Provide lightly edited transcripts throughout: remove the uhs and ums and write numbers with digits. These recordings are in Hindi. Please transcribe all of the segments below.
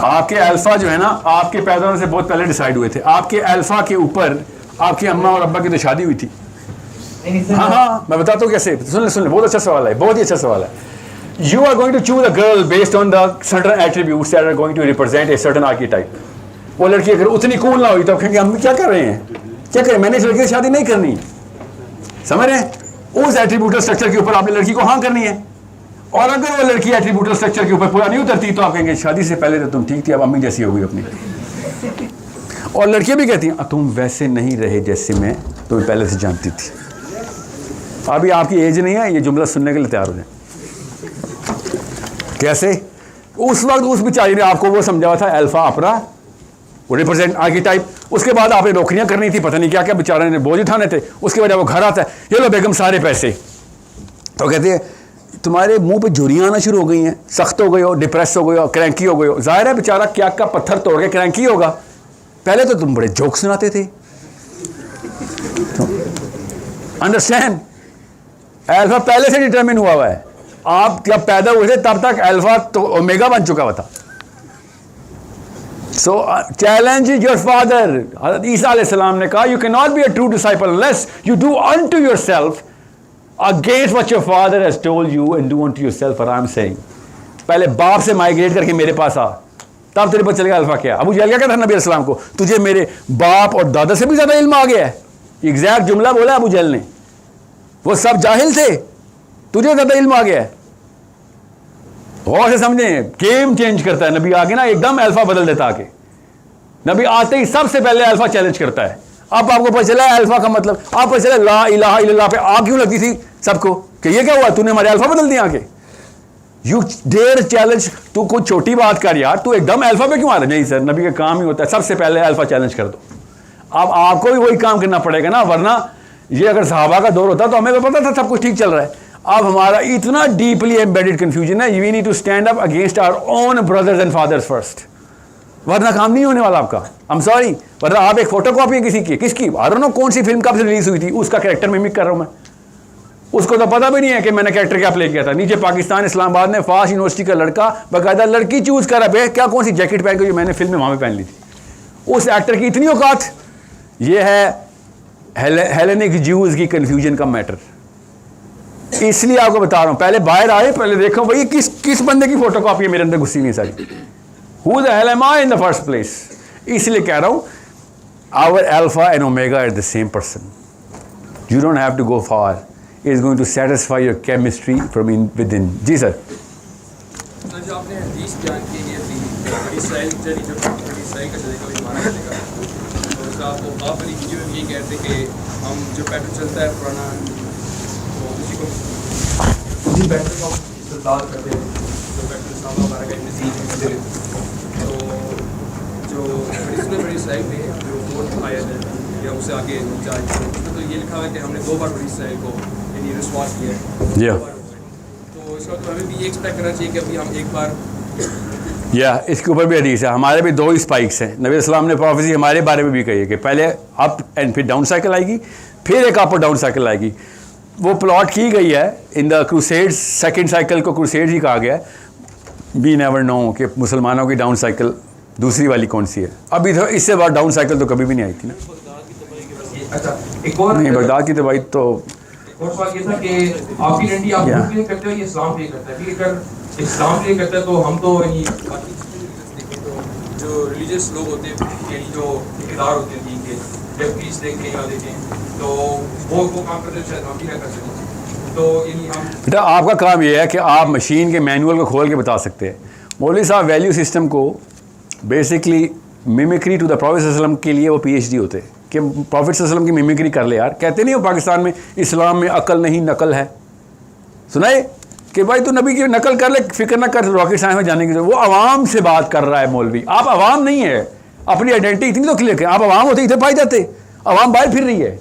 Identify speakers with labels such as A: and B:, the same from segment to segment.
A: आपके अल्फा जो है ना, आपके पैदा होने से बहुत पहले डिसाइड हुए थे। आपके अल्फा के ऊपर आपकी अम्मा और अब्बा की तो शादी हुई थी। हाँ हाँ, मैं बताता हूँ कैसे। सुन ले, बहुत अच्छा सवाल है, बहुत ही अच्छा सवाल है। You are going to choose a girl based on the certain attributes that are going to represent a certain archetype. वो लड़की अगर उतनी कूल ना हुई तो कहेंगे हम क्या कर रहे हैं, क्या करें, मैंने इस लड़की से शादी नहीं करनी। समझ रहे हैं? उस एट्रीब्यूटल स्ट्रक्चर के ऊपर आपने लड़की को हाँ करनी है। और अगर वो लड़की एट्रीब्यूटल स्ट्रक्चर के ऊपर पूरा नहीं उतरती तो आप कहेंगे शादी से पहले तो तुम ठीक थी, अब अम्मी जैसी हो गई अपनी। और लड़कियां भी कहती हैं तुम वैसे नहीं रहे जैसे मैं तुम्हें पहले से जानती थी। अभी आपकी एज नहीं है ये जुमला सुनने के लिए तैयार हो जाए। कैसे? उस वक्त उस बेचारी ने आपको वो समझा था अल्फा अपना वो रिप्रेजेंट आर्कीटाइप। उसके बाद आपने नौकरियां करनी थी, पता नहीं क्या क्या बेचारे ने बोझ उठाने थे। उसके बाद वो घर आता है, ये लो बेगम सारे पैसे, तो कहते हैं तुम्हारे मुंह पे झुर्रियां आना शुरू हो गई हैं, सख्त हो गए हो, डिप्रेस हो गए हो, क्रैंकी हो गए हो। जाहिर है बेचारा क्या का पत्थर तोड़ के क्रैंकी होगा। पहले तो तुम बड़े जोक सुनाते थे। अंडरस्टैंड? अल्फा पहले से डिटरमिन हुआ है। आप जब पैदा हुए थे तब तक अल्फा तो ओमेगा बन चुका हुआ था। सो चैलेंज योर फादर। हज़रत ईसा अलैहिस्सलाम ने कहा you can not be a true disciple unless you do unto yourself against what your father has told you and do unto yourself what I am saying. पहले बाप से माइग्रेट करके मेरे पास आ, तब तेरे पता चलेगा अल्फा क्या। अबू जहल क्या कहता था नबी अलैहिस्सलाम को, तुझे मेरे बाप और दादा से भी ज्यादा इल्म आ गया है। एग्जैक्ट जुमला बोला अबू जहल ने। वो सब जाहिल थे, तुझे ज्यादा इल्म आ गया है। गौर से समझें, गेम चेंज करता है नबी आगे ना, एकदम अल्फा बदल देता आके। नबी आते ही सबसे पहले अल्फा चैलेंज करता है। अब आपको पता चला है अल्फा का मतलब, आप पता चला ला इलाहा इल्लल्लाह पे आग क्यों लगती थी सबको कि ये क्या हुआ, तूने हमारे अल्फा बदल दिया आके। यू डेयर चैलेंज, तू कुछ छोटी बात कर यार, तू एकदम अल्फा पे क्यों आ रहा है। नहीं सर, नबी का काम ही होता है सबसे पहले अल्फा चैलेंज कर दो। अब आपको भी वही काम करना पड़ेगा ना, वरना ये अगर सहाबा का दौर होता तो हमें तो पता था सब कुछ ठीक चल रहा है। अब हमारा इतना डीपली एम्बेडेड कंफ्यूजन है, we need to stand up against our own brothers and fathers first, वरना काम नहीं होने वाला आपका। आई एम सॉरी, वरना आप एक फोटोकॉपी है किसी की, किसकी आई डोंट नो कौन सी फिल्म कब से रिलीज हुई थी, उसका कैरेक्टर मिमिक कर रहा हूं मैं। उसको तो पता भी नहीं है कि मैंने कैरेक्टर क्या प्ले किया था। नीचे पाकिस्तान इस्लामाबाद में फास्ट यूनिवर्सिटी का लड़का बाकायदा लड़की चूज कर रहा है क्या कौन सी जैकेट पहन के जो मैंने फिल्म में वहां पे पहन ली थी। उस एक्टर की इतनी औकात। ये है हेलेनिक ज्यूज की कंफ्यूजन का मैटर। इसलिए आपको बता रहा हूं, पहले बाहर आए, पहले देखो भाई किस बंदे की फोटोकॉपी है मेरे अंदर घुसी नहीं सारी। Who the hell am I in the first place? इसलिए कह रहा हूं our alpha and omega are the same person. You don't have to go far. It is going to satisfy your chemistry from within. Ji sir.
B: जो आपने हदीस बयान की है बड़ी इसराइल जरी जो बड़ी इसराइल का तरीका भी माना जाएगा, तो उसका आपको आप वाली वीडियो में ये कहते कि हम जो पैटर्न चलता है पुराना, तो उसी को उसी पैटर्न को इस्तेमाल करते हैं, जो पैटर्न साहब हमारा का नज़ीर है। तो जो बड़ी इसराइल में जो फोर्थ आया है या उससे आगे जाए, उसमें तो ये लिखा हुआ है कि हमने 2 बार बड़ी इसराइल को यानी रिस्वास किया है। तो इसका तो हमें भी ये एक्सपेक्ट करना चाहिए कि अभी हम एक बार
A: इसके ऊपर भी हदीस है। हमारे भी 2 स्पाइक्स हैं। नबी अलैहिस्सलाम ने प्रोफेसी हमारे बारे में भी कही है कि पहले अप एंड फिर डाउन साइकिल आएगी, फिर एक अप और डाउन साइकिल आएगी। वो प्लॉट की गई है in the crusades. Second cycle को क्रूसेड्स ही कहा गया है। वी नेवर नो कि मुसलमानों की डाउन साइकिल दूसरी वाली कौन सी है। अभी तो इससे बाद डाउन साइकिल तो कभी भी नहीं आई थी ना।
B: अच्छा, एक और
A: नहीं, बगदाद की तबाही तो
B: और सवाल ये था कि आपकी आइडेंटिटी आप खुद क्लियर करते हो, ये इस्लाम क्लियर करता है। ठीक है, अगर इस्लाम क्लियर करता है तो हम तो यानी बाकी जो रिलीजियस लोग होते हैं यानी जो ठेकेदार होते हैं दीन के, जब फीस देख के यहाँ देते हैं तो वो काम करते हैं, शायद हम भी ना कर सकें। तो यानी हम
A: बेटा आपका काम ये है कि आप मशीन के मैनुअल को खोल के बता सकते हैं। मौलवी साहब वैल्यू सिस्टम को basically mimicry to the prophet सल्लल्लाहु अलैहि वसल्लम के लिए वो PhD होते हैं कि प्रॉफेट सल्लल्लाहु अलैहि वसल्लम की मिमिक्री कर ले यार। कहते नहीं हो पाकिस्तान में इस्लाम में अकल नहीं नकल है, सुनाए कि भाई तू नबी की नकल कर ले, फिक्र ना कर रॉकेट साइंस में जाने की। वो आवाम से बात कर रहा है मौलवी। आप आवाम नहीं है, अपनी आइडेंटिटी इतनी तो क्लियर करें। आप आवाम होते इधर पाई जाते, आवाम बाहर फिर रही है।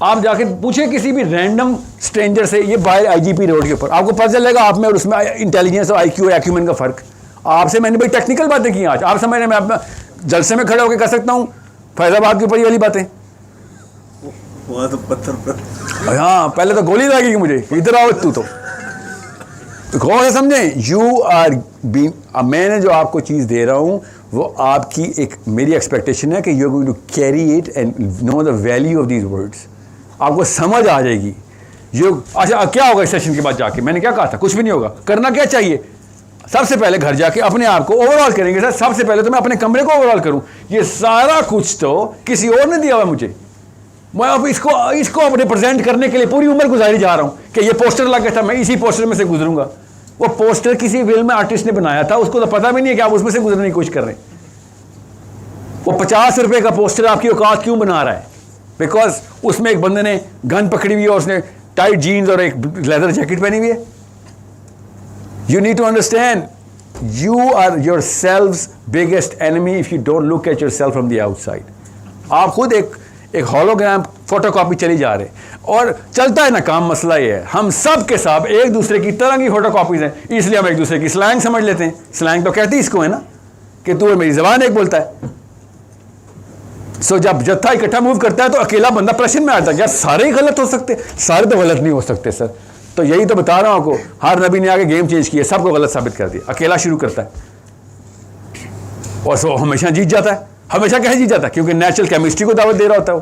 A: आप जाके पूछे किसी भी रैंडम स्ट्रेंजर से, ये बाहर IGP रोड के ऊपर, आपको पता चलेगा आप में और उसमें इंटेलिजेंस और IQ एक्यूमेन का फ़र्क। आपसे मैंने भाई टेक्निकल बातें की आज, आप समझ रहे मैं अपना जलसे में खड़े होकर कर सकता हूँ फैज़ाबाद के ऊपर ये वाली बातें।
C: वहाँ तो पत्थर पर।
A: हाँ, पहले तो गोली लगेगी मुझे, इधर आओ तू तो गौर से समझें। यू आर बीइंग, मैंने जो आपको चीज़ दे रहा हूँ वो आपकी एक मेरी एक्सपेक्टेशन है कि you are going to carry it and know the value of these words. आपको समझ आ जाएगी। अच्छा क्या होगा इस सेशन के बाद जाके, मैंने क्या कहा था, कुछ भी नहीं होगा। करना क्या चाहिए, सबसे पहले घर जाके अपने आप को ओवरऑल करेंगे। सर सबसे पहले तो मैं अपने कमरे को ओवरऑल करूं। ये सारा कुछ तो किसी और ने दिया हुआ मुझे, मैं अब इसको रिप्रेजेंट करने के लिए पूरी उम्र गुजारी जा रहा हूं कि ये पोस्टर लग गया था, मैं इसी पोस्टर में से गुजरूंगा। वो पोस्टर किसी फिल्म में आर्टिस्ट ने बनाया था, उसको तो पता भी नहीं है कि आप उसमें से गुजरने की कोशिश कर रहे हैं। वो 50 रुपए का पोस्टर आपकी औकात क्यों बना रहा है? बिकॉज उसमें एक बंदे ने गन पकड़ी हुई है और उसने टाइट जीन्स और एक लेदर जैकेट पहनी हुई है। You need to understand, you are yourself's biggest enemy if you don't look at yourself from the outside. आप खुद एक हॉलोग्राम फोटोकॉपी चली जा रहे हैं और चलता है ना काम। मसला ये है, हम सब के सब एक दूसरे की तरह की फोटोकॉपीज हैं, इसलिए हम एक दूसरे की स्लैंग समझ लेते हैं। स्लैंग तो कहती इसको है ना कि तू मेरी जबान एक बोलता है। सो जब जत्था इकट्ठा मूव करता है तो अकेला बंदा प्रश्न में आता है, यार सारे ही गलत हो सकते, सारे तो गलत नहीं हो सकते सर। तो यही तो बता रहा हूं आपको, हर नबी ने आगे गेम चेंज किया, सबको गलत साबित कर दिया। अकेला शुरू करता है और सो हमेशा जीत जाता है। हमेशा कैसे जीत जाता है? क्योंकि नेचुरल केमिस्ट्री को दावत दे रहा होता है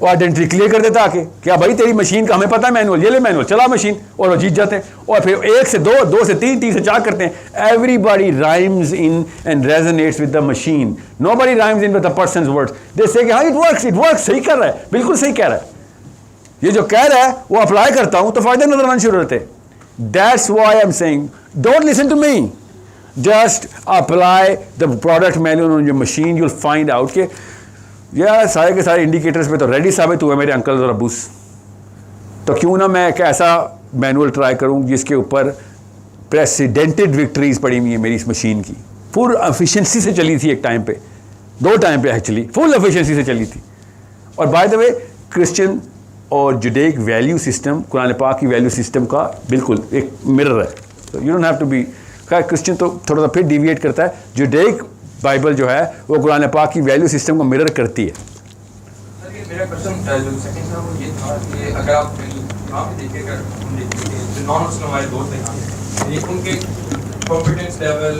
A: वो आइडेंटिटी क्लियर कर देता है आके, क्या भाई तेरी मशीन का हमें पता है मैनुअल, ये ले मैनुअल चला मशीन, और वो जीत जाते हैं। और फिर 1 से 2, 2 से 3, 3 से 4 करते हैं। Everybody rhymes in and resonates with the machine, nobody rhymes in with the person's words. They say कि हाँ इट वर्क्स, सही कर रहा है, बिल्कुल सही कह रहा है। ये जो कह रहा है वो अप्लाई करता हूं तो फायदे नजर आने शुरू होते हैं। That's why I am saying don't listen to me, just apply the product manual on your machine. You will find out कि यार सारे के सारे इंडिकेटर्स पे तो रेडी साबित हुए मेरे अंकल और अबूस, तो क्यों ना मैं एक ऐसा मैनुअल ट्राई करूं जिसके ऊपर प्रेसिडेंटेड विक्ट्रीज पड़ी हुई है मेरी इस मशीन की। फुल एफिशिएंसी से चली थी एक टाइम पे, 2 टाइम पे एक्चुअली फुल एफिशिएंसी से चली थी। और बाय द वे क्रिश्चियन और जुडेक वैल्यू सिस्टम, कुरान पाक की वैल्यू सिस्टम का बिल्कुल एक मिरर है। तो you don't have to be, खैर क्रिश्चियन तो थोड़ा सा फिर डिविएट करता है, जुडेक बाइबल जो है वो कुरान पाक की वैल्यू सिस्टम को मिरर करती है।
B: सर ये मेरा क्वेश्चन जो सेकंड था वो ये था कि अगर आप यहाँ पे देखिएगा, हम देखिए जो नॉन मुस्लिम हमारे दोस्त हैं ये उनके कॉम्पिटेंस लेवल,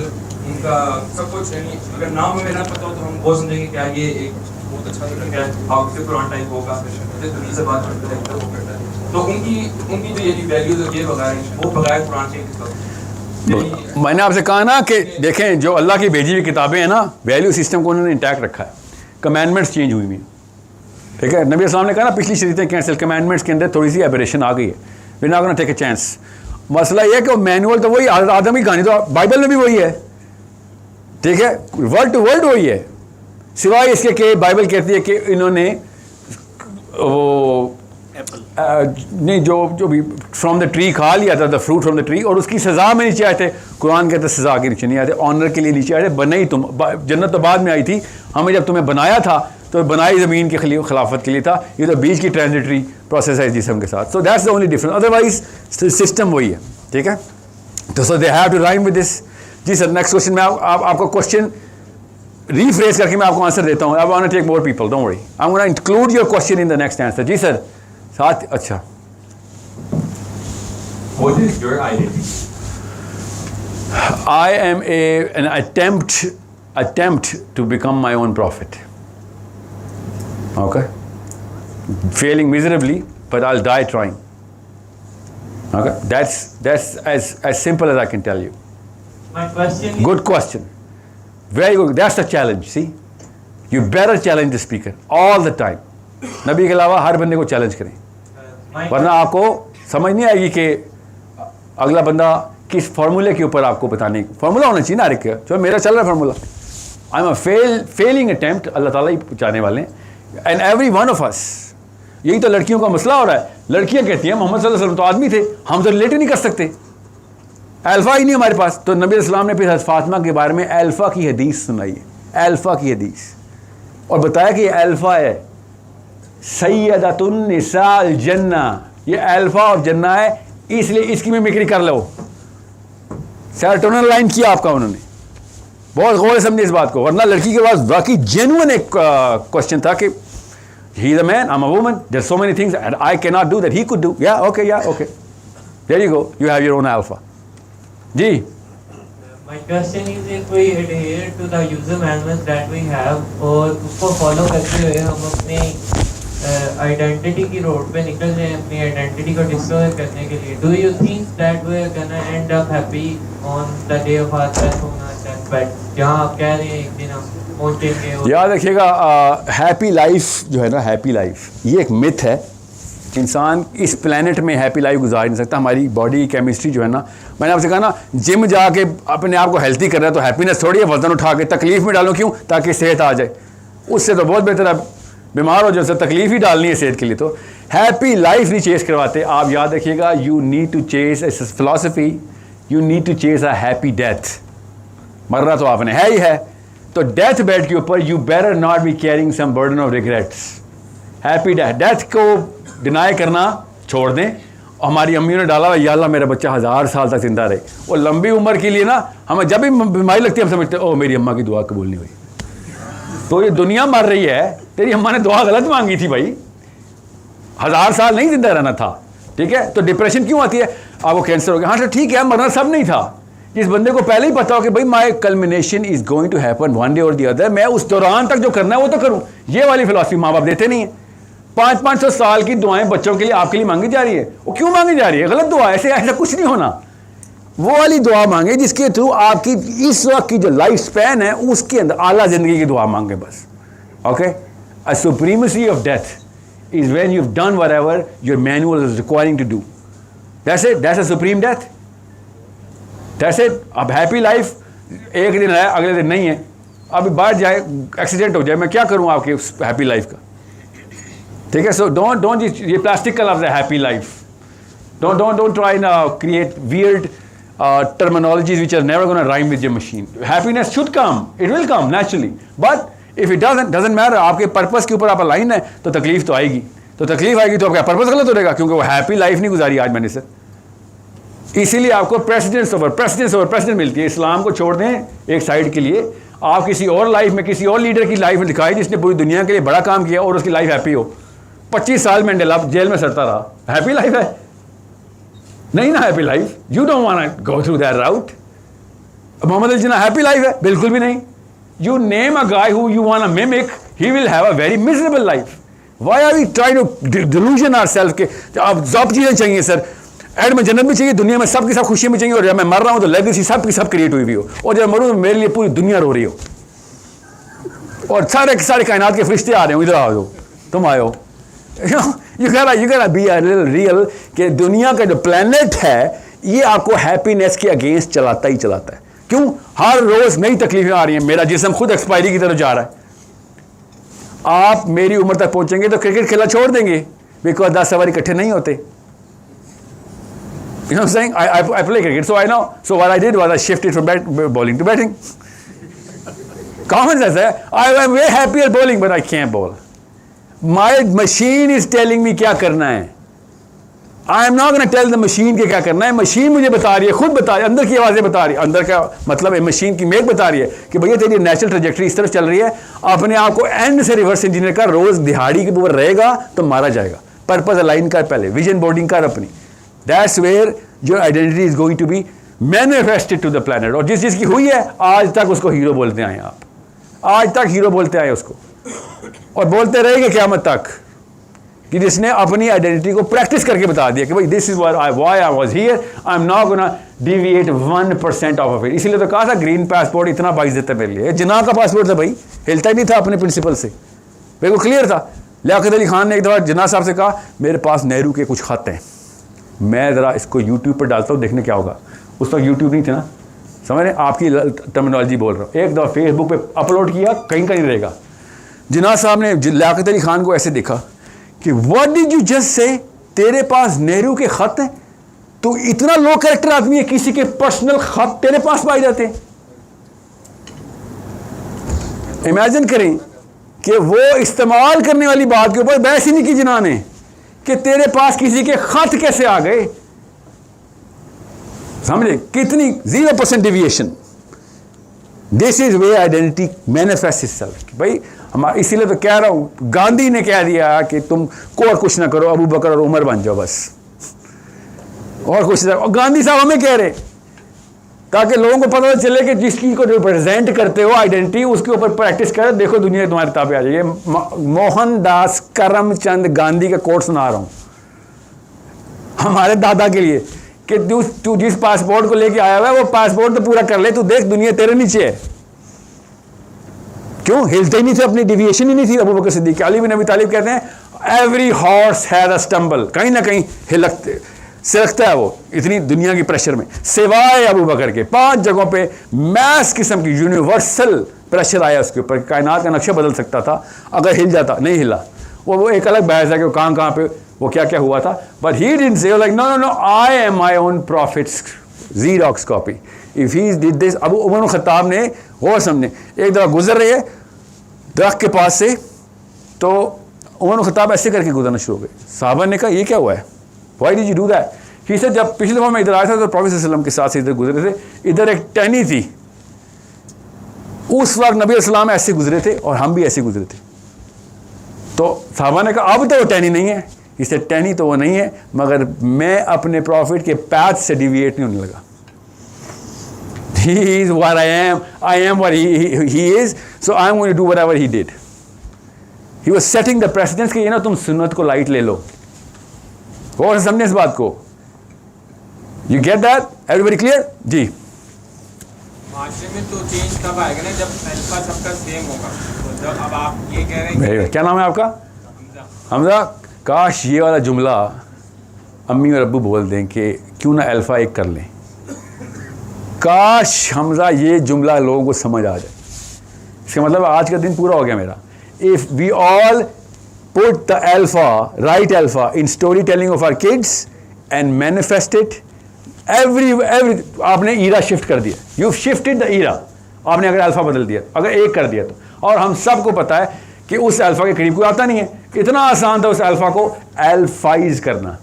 B: उनका सब कुछ, यानी अगर नाम हमें ना पता हो तो हम वो समझेंगे क्या ये एक बहुत अच्छा लड़का है, आपसे कुरान टाइप होगा, तो से बात करते हैं वो करता है। तो उनकी जो ये वैल्यूज और ये वगैरह वो बगैर कुरान के
A: मैंने आपसे कहा ना कि देखें जो अल्लाह की भेजी हुई किताबें हैं ना, वैल्यू सिस्टम को उन्होंने इंटैक्ट रखा है। कमांडमेंट्स चेंज हुई हुई हैं, ठीक है। नबी अस्सलाम ने कहा ना पिछली शरीयतें कैंसिल, कमांडमेंट्स के अंदर थोड़ी सी एबरेशन आ गई है, we not gonna take a chance. मसला ये है कि मैनुअल तो वही, आदम की कहानी तो बाइबल में भी वही है, ठीक है, वर्ड टू वर्ड वही है, सिवाय इसके कि बाइबल कहती है कि इन्होंने वो नहीं जो भी फ्रॉम द ट्री खा लिया था, the fruit from the tree, और उसकी सज़ा में नीचे आए थे। कुरान कहते सज़ा के नीचे नहीं आए थे, ऑनर के लिए नीचे आए थे। बनाई तुम, जन्नत तो बाद में आई थी, हमें जब तुम्हें बनाया था तो बनाई ज़मीन के खिलाफत के लिए था, ये तो बीच की ट्रांजिटरी प्रोसेस है जिस्म के साथ। So that's the only difference, otherwise system वही है, ठीक है। तो so they have to rhyme with this. जी सर, नेक्स्ट क्वेश्चन में आपको क्वेश्चन रीफ्रेज करके मैं आपको आंसर देता हूँ। I want to take more people, don't worry, I am gonna include your question in the next answer. Ji sir, साथ अच्छा।
B: What is your identity?
A: I am an attempt to become my own prophet. Okay? Failing miserably, but I'll die trying. Okay? That's as simple as I can tell you.
D: My question is,
A: Good question. Very good. That's the challenge, see? You better challenge the speaker all the time. नबी के अलावा हर बंदे को चैलेंज करें, वरना आपको समझ नहीं आएगी कि अगला बंदा किस फार्मूले के ऊपर आपको बताने, फार्मूला होना चाहिए ना हर एक का। जो मेरा चल रहा है formula, I am a failing attempt, अल्लाह ताला ही पहुँचाने वाले हैं, and every one of us. यही तो लड़कियों का मसला हो रहा है। लड़कियां कहती हैं मोहम्मद सल्लल्लाहु अलैहि वसल्लम तो आदमी थे, हम तो रिलेट ही नहीं कर सकते, अल्फा ही नहीं हमारे पास। तो नबी अस्सलाम ने फिर फातिमा के बारे में अल्फा की हदीस सुनाई है, अल्फा की हदीस, और बताया कि अल्फा है सैयदतुन निसाल जन्ना, ये अल्फा और जन्ना है, इसलिए इसकी मिमिक्री कर लो। सेरोटोनिन लाइन किया आपका उन्होंने, बहुत गौर से समझे इस बात को, वरना लड़की के पास बाकी जेन्युइन एक क्वेश्चन था कि He is a man, I'm a woman. There's so many things and I cannot do that he could do. Yeah, okay. There you go. You have your own alpha. Ji.
D: My question is if we adhere to the user manuals that we have और उसको follow करते हुए हम अपने identity की road पे निकल जाएं अपनी identity को destroy करने के लिए, do you think that we are gonna end up happy on the day of our death on our deathbed? जहाँ आप कह रहे हैं एक दिन हम पहुँचेंगे.
A: याद रखिएगा, हैप्पी लाइफ जो है ना, हैप्पी लाइफ ये एक मिथ है. इंसान इस प्लेनेट में हैप्पी लाइफ गुजार नहीं सकता. हमारी बॉडी केमिस्ट्री जो है ना, मैंने आपसे कहा ना, जिम जाके अपने आप को हेल्थी कर रहा है तो हैप्पीनेस थोड़ी है वजन उठा के तकलीफ में डालो. क्यों? ताकि सेहत आ जाए. उससे तो बहुत बेहतर है बीमार हो जाए, तकलीफ ही डालनी है सेहत के लिए. तो हैप्पी लाइफ नहीं चेस करवाते. आप याद रखिएगा, you need to chase a philosophy, you need to chase a happy death. मरना तो आपने है ही है, तो डेथ बेड के ऊपर you better not be carrying some burden of regrets. Happy death को डिनाई करना छोड़ दें. हमारी अम्मी ने डाला या अल्लाह मेरा बच्चा 1000 साल तक जिंदा रहे. और लंबी उम्र के लिए ना, हमें जब भी बीमारी लगती है हम समझते हैं ओ मेरी अम्मा की दुआ कबूल नहीं हुई. तो ये दुनिया मर रही है, तेरी अम्मा ने दुआ गलत मांगी थी भाई. 1000 साल नहीं जिंदा रहना था. ठीक है, तो डिप्रेशन क्यों आती है? आपको कैंसर हो गया, हाँ सर ठीक है, मरना सब नहीं था. जिस बंदे को पहले ही पता हो कि भाई my culmination is going to happen one day और दी अदर, मैं उस दौरान तक जो करना है वो तो करूँ. ये वाली फिलॉसफी माँ बाप देते नहीं है. 500-500 साल की दुआएं बच्चों के लिए आपके लिए मांगी जा रही है. वो क्यों मांगी जा रही है? गलत दुआ. ऐसा कुछ नहीं होना. वो वाली दुआ मांगे जिसके थ्रू आपकी इस वक्त की जो लाइफ स्पैन है उसके अंदर आला जिंदगी की दुआ मांगे बस. Okay, a supremacy of death is when you have done whatever your manual is requiring to do. That's a supreme death. That's it. अब हैप्पी लाइफ एक दिन है, अगले दिन नहीं है. अभी बाहर जाए, एक्सीडेंट हो जाए, मैं क्या करूँ आपकी हैप्पी लाइफ का? ठीक है, सो डोंट ये प्लास्टिक का लफ्ज़ है हैप्पी लाइफ. डोंट ट्राई ना create weird terminologies which are never going to rhyme with your machine. Happiness should come, it will come naturally, but if it doesn't matter, आपके पर्पस के ऊपर आप अलाइन है तो तकलीफ तो आएगी. तो तकलीफ आएगी तो आपका पर्पस गलत हो जाएगा, क्योंकि वो हैप्पी लाइफ नहीं गुजारी आज मैंने सर. इसीलिए आपको प्रेसिडेंस ओवर मिलती है. इस्लाम को छोड़ दें एक साइड के लिए, आप किसी और लाइफ में, किसी और लीडर की लाइफ में दिखाएं जिसने पूरी दुनिया के लिए बड़ा काम किया और उसकी लाइफ हैप्पी हो. 25 साल मंडेला जेल में सड़ता रहा, हैप्पी लाइफ है? नहीं ना happy life. You don't want to go through that route. Mohammad Ali Jinnah happy life है? बिल्कुल भी नहीं. You name a guy who you want to mimic, he will have a very miserable life. Why are we trying to delusion ourselves के अब सब चीज़ें चाहिए सर. एड में जन्नत भी चाहिए, दुनिया में सब की सब खुशियाँ भी चाहिए, और जब मैं मर रहा हूँ तो लेगेसी सब की सब क्रिएट हुई हो, और जब मरूँ तो मेरे लिए पूरी दुनिया रो रही हो, और सारे कायनात के फरिश्ते आ रहे हो, इधर आ जाओ, तुम आए हो. You gotta be a little real कि दुनिया का जो प्लेनेट है ये आपको हैप्पीनेस के अगेंस्ट चलाता ही चलाता है. क्यों? हर रोज नई तकलीफें आ रही हैं. मेरा जिस्म खुद एक्सपायरी की तरफ जा रहा है. आप मेरी उम्र तक पहुंचेंगे तो क्रिकेट खेलना छोड़ देंगे, बिकॉज 10 ओवर इकट्ठे नहीं होते. You know what I'm saying? I play cricket, so I know. So what I did was I shifted from bowling to batting. Common sense है. I am way happier bowling, but I can't bowl. My machine is telling me क्या करना है. I am not going to tell the machine के क्या करना है. मशीन मुझे बता रही है, खुद बता रही है, अंदर की आवाज़ें बता रही है. अंदर का मतलब है मशीन की मेक बता रही है कि भैया तेरी नेचुरल ट्रैजेक्टरी इस तरफ चल रही है. अपने आप को एंड से रिवर्स इंजीनियर का, रोज दिहाड़ी के ऊपर रहेगा तो मारा जाएगा. पर्पस अलाइन कर, पहले विजन बोर्डिंग कर अपनी. That's where your identity is going to be manifested to the planet. और जिस की हुई है आज तक उसको हीरो बोलते आए आप. आज तक हीरो बोलते आए उसको, और बोलते रहेंगे क़यामत तक, कि जिसने अपनी आइडेंटिटी को प्रैक्टिस करके बता दिया कि भाई this is why I was here, I am not gonna deviate 1% of it. इसीलिए तो कहा था ग्रीन पासपोर्ट इतना बाइस देता मेरे लिए. जिन्ना का पासपोर्ट था भाई, हिलता ही नहीं था अपने प्रिंसिपल से, बिल्कुल क्लियर था. लियाकत अली खान ने एक दफ़ा जिन्ना साहब से कहा मेरे पास नेहरू के कुछ खत हैं, मैं ज़रा इसको यूट्यूब पर डालता हूँ, देखने क्या होगा. उस वक्त यूट्यूब नहीं थे ना, समझ रहे, आपकी टर्मिनोलॉजी बोल रहा हूँ. एक दफ़ा फेसबुक पे अपलोड किया, कहीं का नहीं रहेगा. जिन्ना साहब ने लियाकत अली खान को ऐसे देखा कि what did you just say, तेरे पास नेहरू के खत हैं, तो इतना लो कैरेक्टर आदमी है, किसी के पर्सनल खत तेरे पास पाए जाते हैं. इमेजिन करें कि वो इस्तेमाल करने वाली बात के ऊपर बहस ही नहीं की जिन्ना ने कि तेरे पास किसी के खत कैसे आ गए. समझे कितनी 0% deviation. This is way identity manifest itself. भाई हम इसीलिए तो कह रहा हूँ, गांधी ने कह दिया कि तुम को और कुछ ना करो, अबू बकर और उमर बन जाओ बस, और कुछ ना। और गांधी साहब हमें कह रहे ताकि लोगों को पता चले कि जिसकी को रिप्रेजेंट करते हो आइडेंटिटी, उसके ऊपर प्रैक्टिस करो, देखो दुनिया तुम्हारे ताबे आ जाइए। मोहनदास करमचंद गांधी का कोट सुना रहा हूँ हमारे दादा के लिए कि तू जिस पासपोर्ट को लेके आया हुआ है वो पासपोर्ट तो पूरा कर ले, तू देख दुनिया तेरे नीचे है। क्यों हिलते ही नहीं थे, अपनी डिविएशन ही नहीं थी। अबू बकर सिद्दीक, अली बिन अबी तालिब कहते हैं every horse has a stumble, कहीं ना कहीं सिरकता है वो इतनी दुनिया की प्रेशर में, सिवाय अबू बकर के। 5 जगहों पे मैस किस्म की यूनिवर्सल प्रेशर आया उसके ऊपर, कायनात का नक्शा बदल सकता था अगर हिल जाता, नहीं हिला। वो एक अलग बहस है कि कहाँ पे वो क्या क्या हुआ था, but he didn't say like no no no, I am my own prophets xerox copy if he did this. अब उमर ख़त्ताब ने गौर समझे, एक दफ़ा गुजर रही है दरख्त के पास से, तो उमर ख़त्ताब ऐसे करके गुजरना शुरू हो गए। साहबा ने कहा ये क्या हुआ है, why did you do that? He said जब पिछले दफ़ा मैं इधर आया था तो प्रॉफिट सल्लल्लाहु अलैहि वसल्लम के साथ से इधर गुजरे थे, इधर एक टहनी थी, उस वक्त नबी अस्सलाम ऐसे गुजरे थे और हम भी ऐसे गुजरे थे। तो साहबा ने कहा अब तो वो टहनी नहीं है, इसे टहनी तो वो नहीं है, मगर मैं अपने प्रॉफिट के पैथ से डिविएट नहीं होने लगा। He is what I am what he is, so I am going to do whatever he did. He was setting the precedence कि ये ना तुम सुन्नत को लाइट ले लो, और समझे इस बात को। You get that? Everybody clear? जी।
E: माशरे में तो चेंज तब आएगा ना जब अल्फा सबका सेम होगा। तो जब अब आप ये कह रहे हैं,
A: क्या नाम है आपका? हमजा। काश ये वाला जुमला अम्मी और अब्बू बोल दें कि क्यों ना अल्फा एक कर लें। काश हमजा ये जुमला लोगों को समझ आ जाए। इसका मतलब आज का दिन पूरा हो गया मेरा। If we all put the alpha, right alpha in story telling of our kids and manifest it, every आपने ईरा शिफ्ट कर दिया, यू शिफ्टेड द ईरा। आपने अगर अल्फा बदल दिया, अगर एक कर दिया तो, और हम सबको पता है कि उस अल्फा के करीब कोई आता नहीं है। इतना आसान था उस अल्फा को अल्फाइज करना,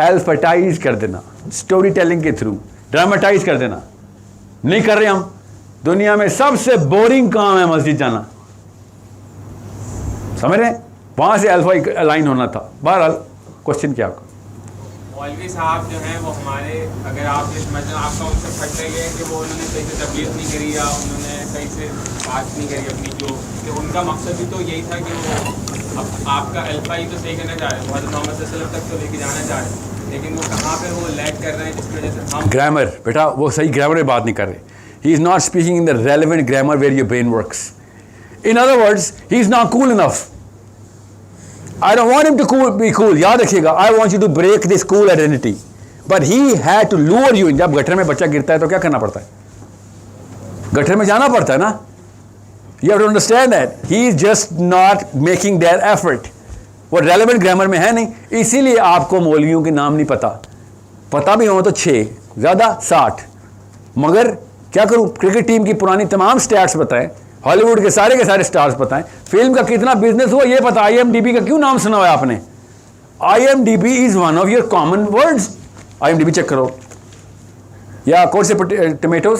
A: अल्फाटाइज कर देना, स्टोरी टेलिंग के थ्रू ड्रामेटाइज कर देना। नहीं कर रहे हम। दुनिया में सबसे बोरिंग काम है मस्जिद जाना, समझ रहे हैं? वहां से अल्फा अलाइन होना था। बहरहाल क्वेश्चन क्या आपका?
E: मौलवी साहब जो हैं वो हमारे, अगर आप ये समझना आपका उनसे फट रही है कि वो उन्होंने सही से तबलीग नहीं करी या उन्होंने सही से बात नहीं करी अपनी, जो कि उनका मकसद भी तो यही था कि वो अब आपका अल्फा ही तो सही करना चाह रहे हैं, मोहम्मद सल्लल्लाहु अलैहि वसल्लम तक तो लेके जाना चाह रहे हैं, लेकिन वो कहाँ पे वो लैग कर रहे हैं जिसकी वजह से हम
A: ग्रामर, बेटा वो सही ग्रामर में बात नहीं कर रहे। He is not speaking in the relevant grammar where your brain works. In other words he is not cool enough. I don't want him to be cool. याद रखिएगा, I want you to break this cool identity. But he had to lure you in. जब गटर में बच्चा गिरता है तो क्या करना पड़ता है? गटर में जाना पड़ता है ना? You have to understand that. He is just not making that effort. वो relevant grammar में है नहीं, इसीलिए आपको मौलवियों के नाम नहीं पता। पता भी हो तो 6, ज़्यादा 60। मगर क्या करूँ, क्रिकेट टीम की पुरानी तमाम स्टैट्स बताएं, हॉलीवुड के सारे स्टार्स बताएं, फिल्म का कितना बिजनेस हुआ ये पता, IMDb का क्यों नाम सुना हुआ है आपने? IMDb is one of your common words. IMDb check करो। या कौन से टमेटोज?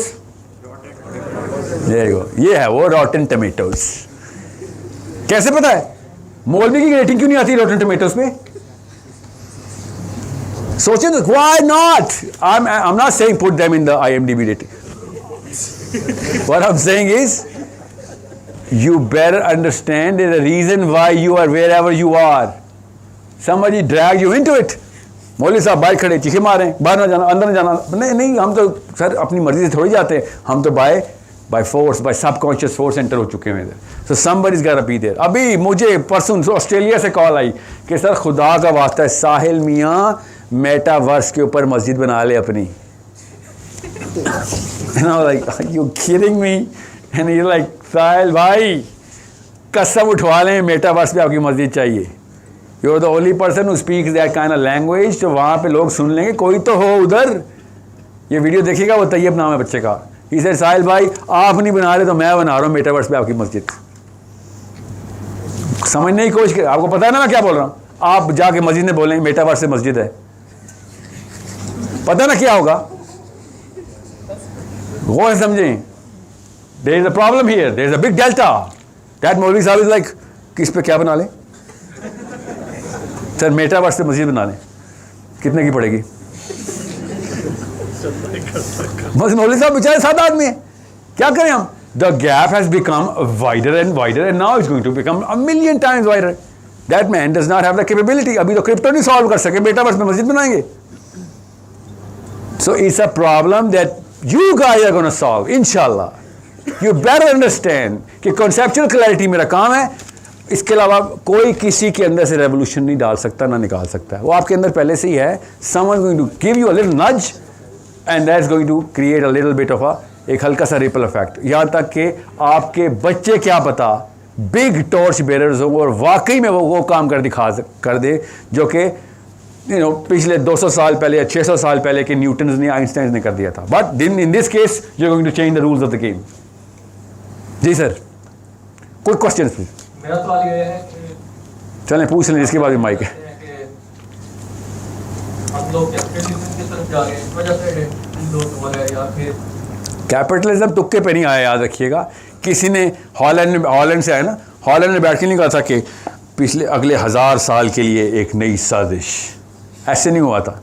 A: ये है वो रॉटन टमेटोज। कैसे पता है? मौलवी की रेटिंग क्यों नहीं आती रॉटन टमेटोज पे? सोचें तो, why not? I am not saying put them in the IMDb rating. What I am saying is you better understand there's a reason why you are wherever you are. Somebody dragged you into it. मौलवी साहब बाहर खड़े चीखे मारे, बाहर ना जाना, अंदर ना जाना। नहीं, हम तो सर अपनी मर्जी से थोड़ी जाते हैं, हम तो by force, by subconscious force enter हो चुके हैं इधर। सो somebody's gotta be there. अभी मुझे परसों ऑस्ट्रेलिया से कॉल आई कि सर खुदा का वास्ता है साहिल मियाँ मेटावर्स के ऊपर मस्जिद बना ले अपनी। And I was like, are you kidding me? And you're like, साहिल भाई कसम उठवा लें, मेटावर्स पे आपकी मस्जिद चाहिए। You are the only person who speaks that kind of language, तो वहाँ पे लोग सुन लेंगे, कोई तो हो उधर। ये वीडियो देखिएगा, वो तैयब नाम है बच्चे का। ही सेड साहिल भाई आप नहीं बना रहे तो मैं बना रहा हूँ मेटावर्स पे आपकी मस्जिद। समझने की कोशिश कर, आपको पता है ना मैं क्या बोल रहा हूँ? आप जाके मस्जिद में बोलें मेटावर्स से मस्जिद है, पता ना क्या होगा? गौर से समझें। There is a problem here. There is a big delta. That मौलवी साहब इज लाइक कि इस पे क्या बना लें सर, मेटावर्स पे मस्जिद बना लें, कितने की पड़ेगी? बस मौलवी साहब बेचारे सादा आदमी है, क्या करें हम? The gap has become wider and now is going to become a million times wider. That man does not have the capability. अभी तो क्रिप्टो नहीं सॉल्व कर सके, मेटावर्स में मस्जिद बनाएंगे. So it's a problem that you guys are gonna solve इंशाल्लाह. यू बेटर अंडरस्टैंड कि कॉन्सेप्चुअल क्लैरिटी मेरा काम है. इसके अलावा कोई किसी के अंदर से रेवोल्यूशन नहीं डाल सकता, ना निकाल सकता है. वो आपके अंदर पहले से ही है. Someone going to give you a little nudge and that's going to create a little bit of a एक हल्का सा रिपल इफेक्ट. यहाँ तक कि आपके बच्चे क्या पता बिग टॉर्च बेरर्स हो और वाकई में वो काम कर दे जो कि पिछले 200 साल पहले या 600 साल पहले के न्यूटन्स ने, आइंस्टाइन ने कर दिया था. But in this case you are going to change the rules of the game. जी सर, कोई क्वेश्चन प्लीज?
F: मेरा सवाल ये है कि
A: चलें पूछ लें, इसके बाद भी माइक है.
F: हम लोग कैपिटलिज्म की तरफ जा रहे हैं, इस वजह से लोग हो रहे हैं या फिर
A: कैपिटलिज्म तुक्के पे नहीं आया, याद रखिएगा. किसी ने हॉलैंड से आया ना, हॉलैंड ने बैठ के नहीं कहा था कि पिछले अगले 1000 साल के लिए एक नई साजिश. ऐसे नहीं हुआ था.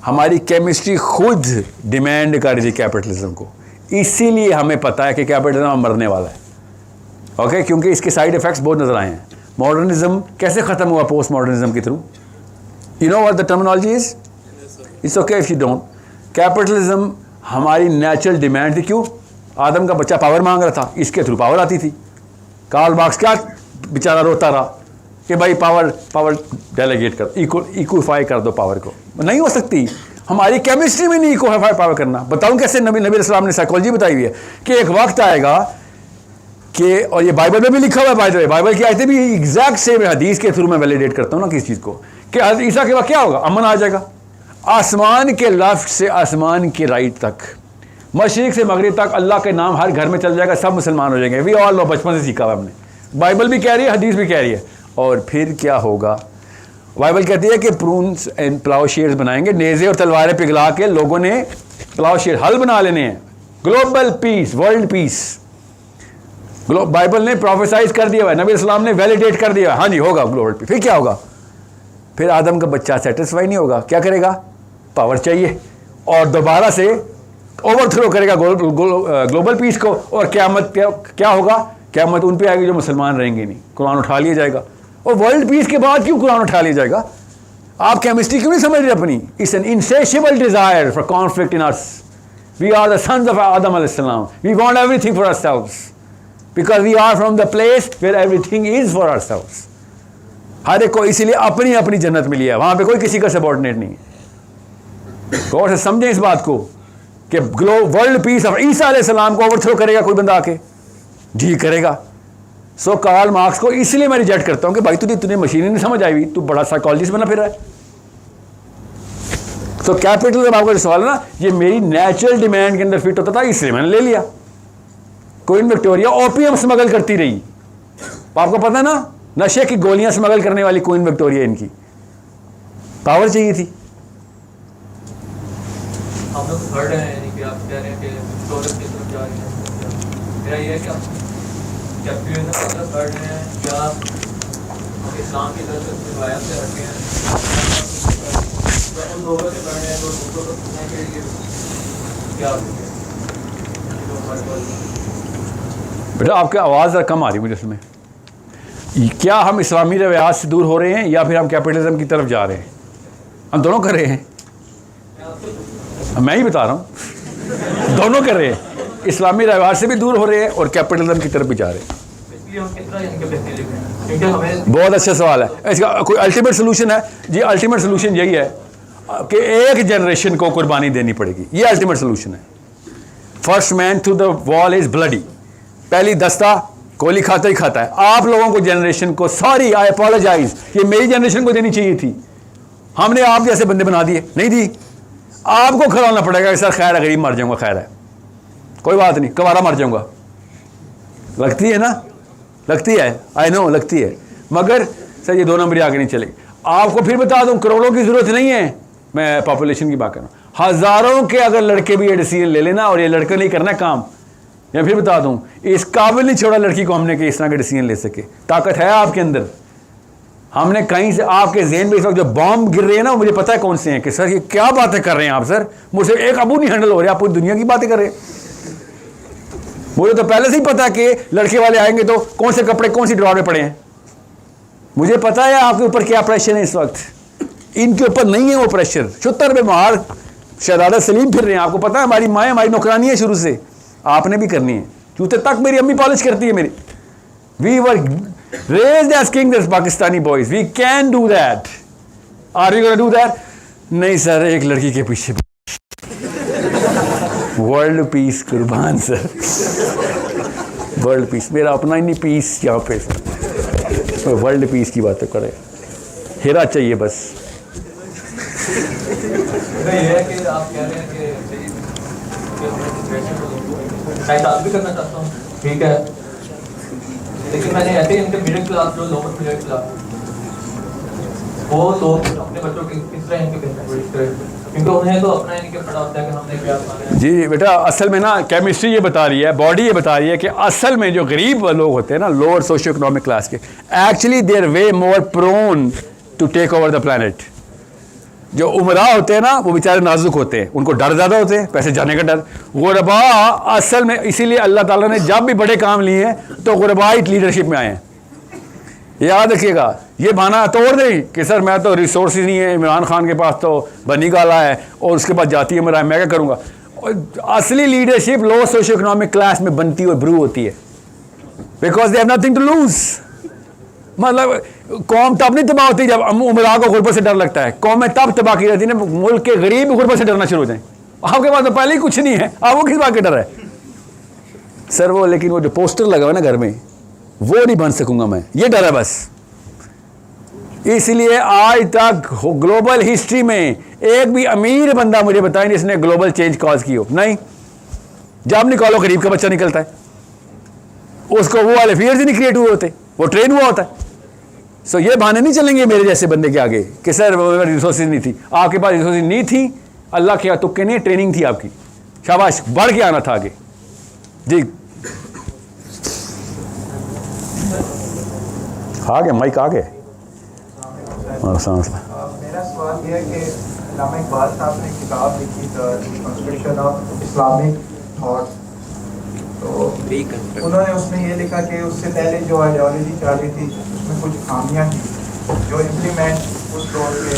A: हमारी केमिस्ट्री खुद डिमांड कर रही थी कैपिटलिज्म को. इसीलिए हमें पता है कि कैपिटलिज्म मरने वाला है. ओके, क्योंकि इसके साइड इफेक्ट्स बहुत नजर आए हैं. मॉडर्निज्म कैसे ख़त्म हुआ पोस्ट मॉडर्निज्म के through? You know what the terminology is? It's okay if you don't. Capitalism हमारी नेचुरल डिमांड थी. क्यों? आदम का बच्चा पावर मांग रहा था, इसके थ्रू पावर आती थी. कार्ल मार्क्स क्या बेचारा रोता रहा कि भाई पावर डेलीगेट कर, इक्विफाई कर दो पावर को. नहीं हो सकती. हमारी केमिस्ट्री में नहीं इक्विफाई पावर करना. बताऊं कैसे? नबी अलैहिस्सलाम ने साइकोलॉजी बताई हुई है कि एक वक्त आएगा कि, और ये बाइबल में भी लिखा हुआ है, बाय द वे बाइबल की आयतें भी एग्जैक्ट सेम है. हदीस के थ्रू मैं वैलिडेट करता हूँ ना किस चीज़ को, कि ईसा के बाद क्या होगा? अमन आ जाएगा. आसमान के लेफ्ट से आसमान के राइट तक, मशरिक से मगरिब तक अल्लाह के नाम हर घर में चल जाएगा, सब मुसलमान हो जाएंगे. वी ऑल नो, बचपन से सीखा हुआ हमने. बाइबल भी कह रही है, हदीस भी कह रही है. और फिर क्या होगा? बाइबल कहती है कि प्रून्स एंड प्लाउशेयर्स बनाएंगे, नेज़े और तलवारें पिघला के लोगों ने प्लाउशेयर हल बना लेने हैं. Global piece, world peace. Bible ने प्रोफेसाइज कर दिया है, नबी इस्लाम ने वैलिडेट कर दिया, हाँ जी होगा ग्लोबल पीस. फिर क्या होगा? फिर आदम का बच्चा सेटिस्फाई नहीं होगा. क्या करेगा? पावर चाहिए और दोबारा से ओवरथ्रो करेगा ग्लोबल पीस को. और क़यामत क्या होगा? क़यामत उन पे आएगी जो मुसलमान रहेंगे नहीं. कुरान उठा लिया जाएगा. और वर्ल्ड पीस के बाद क्यों कुरान उठा लिया जाएगा? आप केमिस्ट्री क्यों नहीं समझ रहे अपनी? It's an insatiable desire for conflict in us. We are the sons of Adam अलैहिस्सलाम. We want everything for ourselves because we are from the place where everything is for ourselves. हर एक को इसीलिए अपनी अपनी जन्नत मिली है, वहां पे कोई किसी का सबॉर्डिनेट नहीं है. गौर से समझें इस बात को कि वर्ल्ड पीस ऑफ ईसा अलैहिस्सलाम को ओवरथ्रो करेगा कोई बंदा आके? जी करेगा. सो कार्ल मार्क्स को इसलिए मैं रिजेक्ट करता हूं कि भाई तुझे मशीन नहीं समझ आई हुई, तू बड़ा साइकोलॉजिस्ट बना फिर रहा है. तो कैपिटलिज्म आपका जो सवाल है ना, ये मेरी नेचुरल डिमांड के अंदर फिट होता था, इसलिए मैंने ले लिया. क्वीन विक्टोरिया ओपीएम स्मगल करती रही. आपको पता है ना, नशे की गोलियां स्मगल करने वाली क्वीन विक्टोरिया. इनकी पावर चाहिए थी.
F: हम लोग थर्ड हैं, यानी कि आप कह रहे हैं कि दौलत की तरफ जा रहे हैं. मेरा ये है कि कैपिटलिज्म की तरफ थर्ड हैं या हम इस्लाम की तरफ से रिवायत से हटे हैं, तो उन लोगों से पढ़ रहे हैं तो दूसरों को सुनने के लिए क्या
A: बेटा आपकी आवाज़ कम आ रही मुझे इसमें. क्या हम इस्लामी रवायात से दूर हो रहे हैं या फिर हम कैपिटलिज्म की तरफ जा रहे हैं? हम दोनों कर रहे हैं. मैं ही बता रहा हूँ, दोनों कर रहे हैं. इस्लामी रवायात से भी दूर हो रहे हैं और कैपिटलिज्म की तरफ भी जा रहे हैं.
F: इसलिए हम कितना यानी कि बेहतरीन हैं, क्योंकि हमें
A: बहुत अच्छा सवाल है. इसका कोई अल्टीमेट सोल्यूशन है? जी अल्टीमेट सोल्यूशन यही है कि एक जनरेशन को कुर्बानी देनी पड़ेगी. ये अल्टीमेट सोल्यूशन है. First man to the wall is bloody. पहली दस्ता गोली खाता ही खाता है. आप लोगों को जनरेशन को, सॉरी आई अपोलोजाइज, ये मेरी जनरेशन को देनी चाहिए थी. हमने आप जैसे बंदे बना दिए, नहीं दी. आपको खड़ा होना पड़ेगा कि सर खैर है, गरीब मर जाऊंगा, खैर है कोई बात नहीं, कवारा मर जाऊंगा. लगती है ना, लगती है, आई नो लगती है, मगर सर ये 2 नंबरी आगे नहीं चलेगी. आपको फिर बता दूं, करोड़ों की जरूरत नहीं है. मैं पॉपुलेशन की बात कर रहा हूं. हजारों के अगर लड़के भी ये डिसीजन ले लेना और ये लड़के नहीं करना काम, या फिर बता दूं, इस काबिल नहीं छोड़ा लड़की को हमने कि इस तरह के डिसीजन ले सके। ताकत है आपके अंदर। हमने कहीं से आपके ज़हन में इस वक्त जो बॉम्ब गिर रहे हैं ना, मुझे पता है कौन से हैं कि सर ये क्या बातें कर रहे हैं आप, सर मुझे एक अबू नहीं हैंडल हो रहे, आप पूरी दुनिया की बातें कर रहे हैं। मुझे तो पहले से ही पता है कि लड़के वाले आएंगे तो कौन से कपड़े कौन सी ड्रॉर में पड़े हैं। मुझे पता है आपके ऊपर क्या प्रेशर है इस वक्त, इनके ऊपर नहीं है वो प्रेशर। 76 में मार शहजादा सलीम फिर रहे हैं, आपको पता है हमारी माएँ हमारी नौकरानी है शुरू से, आपने भी करनी है। जूते तक मेरी अम्मी पॉलिश करती है मेरी। We were raised as kings as Pakistani boys. We can do that. Are we going to do that? नहीं सर, एक लड़की के पीछे वर्ल्ड पीस कुर्बान सर, वर्ल्ड पीस मेरा अपना ही नहीं पीस यहाँ पे सर, तो वर्ल्ड पीस की बातें करे। हेरा चाहिए बस।
F: ये है कि आप कह रहे हैं कि शायद आप भी करना चाहता हूँ, ठीक है, लेकिन मैंने ऐसे इनके मिडिल क्लास जो लोअर मिडिल क्लास वो लोग अपने बच्चों की किस तरह इनके बेनिफिट करें, क्योंकि उन्हें तो अपना इनके पता होता है कि हमने क्या खाना है।
A: जी बेटा, असल में ना केमिस्ट्री ये बता रही है, बॉडी ये बता रही है कि असल में जो गरीब लोग होते हैं ना, लोअर सोशियो इकोनॉमिक क्लास के, actually they are way more prone to take over the planet. जो उमरा होते हैं ना वो बेचारे नाजुक होते हैं, उनको डर ज़्यादा होते हैं, पैसे जाने का डर। गुरबा असल में इसीलिए अल्लाह ताला ने जब भी बड़े काम लिए हैं तो गुरबाई लीडरशिप में आए हैं। याद रखिएगा, ये बहाना तोड़ दें कि सर मैं तो रिसोर्सेज नहीं है, इमरान खान के पास तो बनी गाला है और उसके पास जाती है मेरा, मैं क्या करूँगा। असली leadership low socio economic class में बनती और ब्रू होती है, because they have nothing to lose. मतलब कौम तब नहीं तबाह होती जब उमरा को गुरबत से डर लगता है, कौमें तब तबाह की रहती है ना मुल्क के गरीब गुरबत से डरना शुरू हो जाए। आपके पास तो पहले ही कुछ नहीं है, आपको किस बात का डर है सर। वो लेकिन वो जो पोस्टर लगा हुआ ना घर में, वो नहीं बन सकूंगा मैं, ये डर है बस। इसलिए आज तक ग्लोबल हिस्ट्री में एक भी अमीर बंदा मुझे बताए जिसने ग्लोबल चेंज कॉज की हो, नहीं। जब निकालो गरीब का बच्चा निकलता है, उसको वो वाले फियर्स ही नहीं क्रिएट हुए होते, वो ट्रेन हुआ होता है। सो ये बहाने नहीं चलेंगे मेरे जैसे बंदे के आगे कि सर रिसोर्सेज नहीं थी। आपके पास रिसोर्सेज नहीं थी, अल्लाह के तुक्के नहीं, ट्रेनिंग थी आपकी, शाबाश, बढ़ के आना था आगे। जी आ गए, माइक आ गए।
G: मेरा सवाल यह है कि अल्लामा इकबाल साहब ने किताब लिखी the constitution of Islamic thought, तो उन्होंने उसमें ये लिखा कि उससे पहले जो आइडियोलॉजी चल रही थी उसमें कुछ खामियां थी जो इम्प्लीमेंट उस दौर के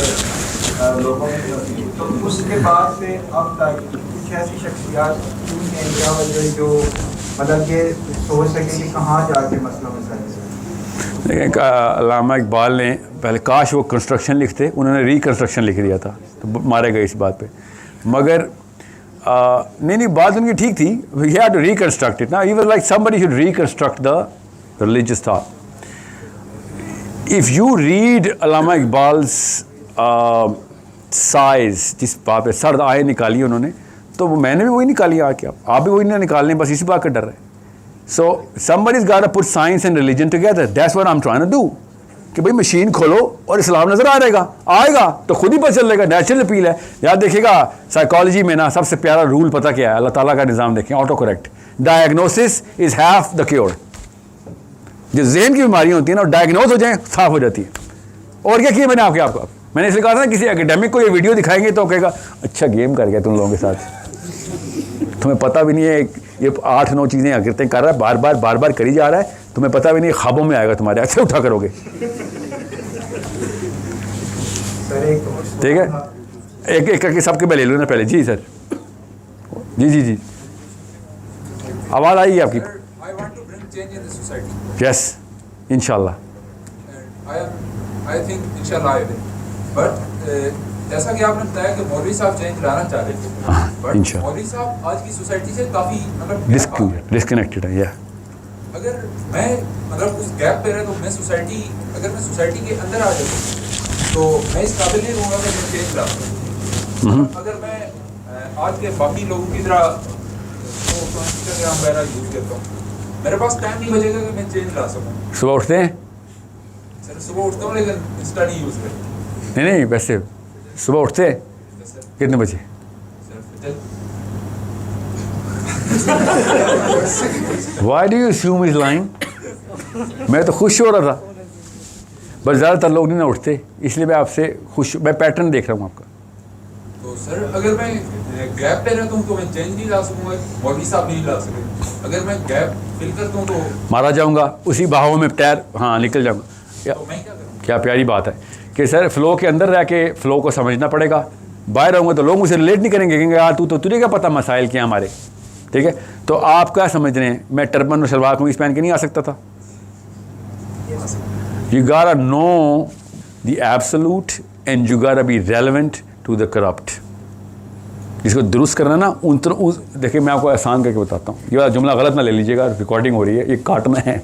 G: लोगों में होती थी। तो उसके बाद से अब तक कुछ ऐसी शख्सियात इंडिया वाले जो मतलब ये सोच सके कि कहाँ जाके मसला मसाइल।
A: देखिए, अल्लामा इकबाल ने पहले काश वो कंस्ट्रक्शन लिखते, उन्होंने रिकन्स्ट्रक्शन लिख दिया था तो मारे गए इस बात पे। मगर नहीं बात उनकी ठीक थी, he had to reconstruct it ना, he was like somebody should reconstruct the religious thought. If you read Allama Iqbal's says, जिस बात पे सर्द आए निकाली उन्होंने, तो मैंने भी वही निकाली आके, आप भी वही ना निकालने, बस इसी बात का डर है। So somebody's got to put science and religion together. That's what I'm trying to do. कि भाई मशीन खोलो और इस्लाम नजर आ जाएगा, आएगा तो खुद ही पता चल जाएगा। नेचुरल अपील है। याद देखिएगा साइकोलॉजी में ना सबसे प्यारा रूल पता क्या है, अल्लाह ताला का निज़ाम देखें, auto correct. Diagnosis is half the cure. जो जहन की बीमारियाँ होती हैं ना, डायग्नोज हो जाए साफ हो जाती है। और क्या किया मैंने आपको मैंने इसलिए कहा था ना, किसी एकेडमिक को ये वीडियो दिखाएंगे तो कहेगा अच्छा गेम कर गया तुम लोगों के साथ, तुम्हें पता भी नहीं है ये 8-9 चीज़ें हकीकतें कर रहा है, बार बार करी जा रहा है, तुम्हें पता भी नहीं, ख्वाबों में आएगा तुम्हारे, अच्छे उठा करोगे। ठीक है, एक एक करके सबके मैं ले लूँ ना पहले। जी सर, जी आवाज़ आई आपकी।
B: I want to bring change in the society.
A: Yes, इंशाल्लाह।
B: I think inshallah I will. But जैसा कि आपने बताया कि मौलवी साहब चेंज लाना चाह रहे थे, बट
A: इंशाल्लाह
B: मौलवी साहब आज की सोसाइटी से काफ़ी मतलब
A: डिस्कनेक्टेड है। या
B: अगर मैं मतलब उस गैप पे रहे तो मैं सोसाइटी के अंदर आ जाऊँ तो मैं इस काबिल नहीं रहूँगा कि मैं चेंज ला सकूँ। अगर मैं आज के बाकी लोगों की तरह इंस्टाग्राम वगैरह यूज़ करता हूँ, मेरे पास टाइम नहीं बचेगा कि मैं चेंज ला सकूँ।
A: सुबह उठते हैं?
B: सर सुबह उठता हूँ लेकिन इंस्टा नहीं यूज़ करता।
A: नहीं वैसे सुबह उठते हैं कितने बजे? Why do you assume he's lying? मैं तो खुश हो रहा था, बस ज़्यादातर लोग नहीं ना उठते, इसलिए मैं आपसे खुश, मैं पैटर्न देख रहा हूँ आपका।
H: तो सर अगर मैं गैप ले रहता हूँ तो मैं चेंज नहीं ला सकूँगा, बॉडी साहब नहीं ला सके। अगर मैं गैप फिल करता हूँ तो
A: मारा जाऊँगा उसी बहाव में, टायर हाँ निकल जाऊँगा।
H: तो मैं क्या करूँ?
A: क्या प्यारी बात है कि सर फ्लो के अंदर रह के फ्लो को समझना पड़ेगा। बाहर रहूँगा तो लोग मुझे रिलेट नहीं करेंगे, कहेंगे यार तू तो तुझे क्या पता मसाइल क्या हमारे, ठीक है। तो आप क्या समझ रहे हैं, मैं टर्बन और शलवार कमीज पहन के नहीं आ सकता था? You gotta know the absolute and you gotta be relevant to the corrupt. जिसको दुरुस्त करना ना देखिए मैं आपको आसान करके बताता हूँ, ये वाला जुमला गलत ना ले लीजिएगा, रिकॉर्डिंग हो रही है, ये काटना है।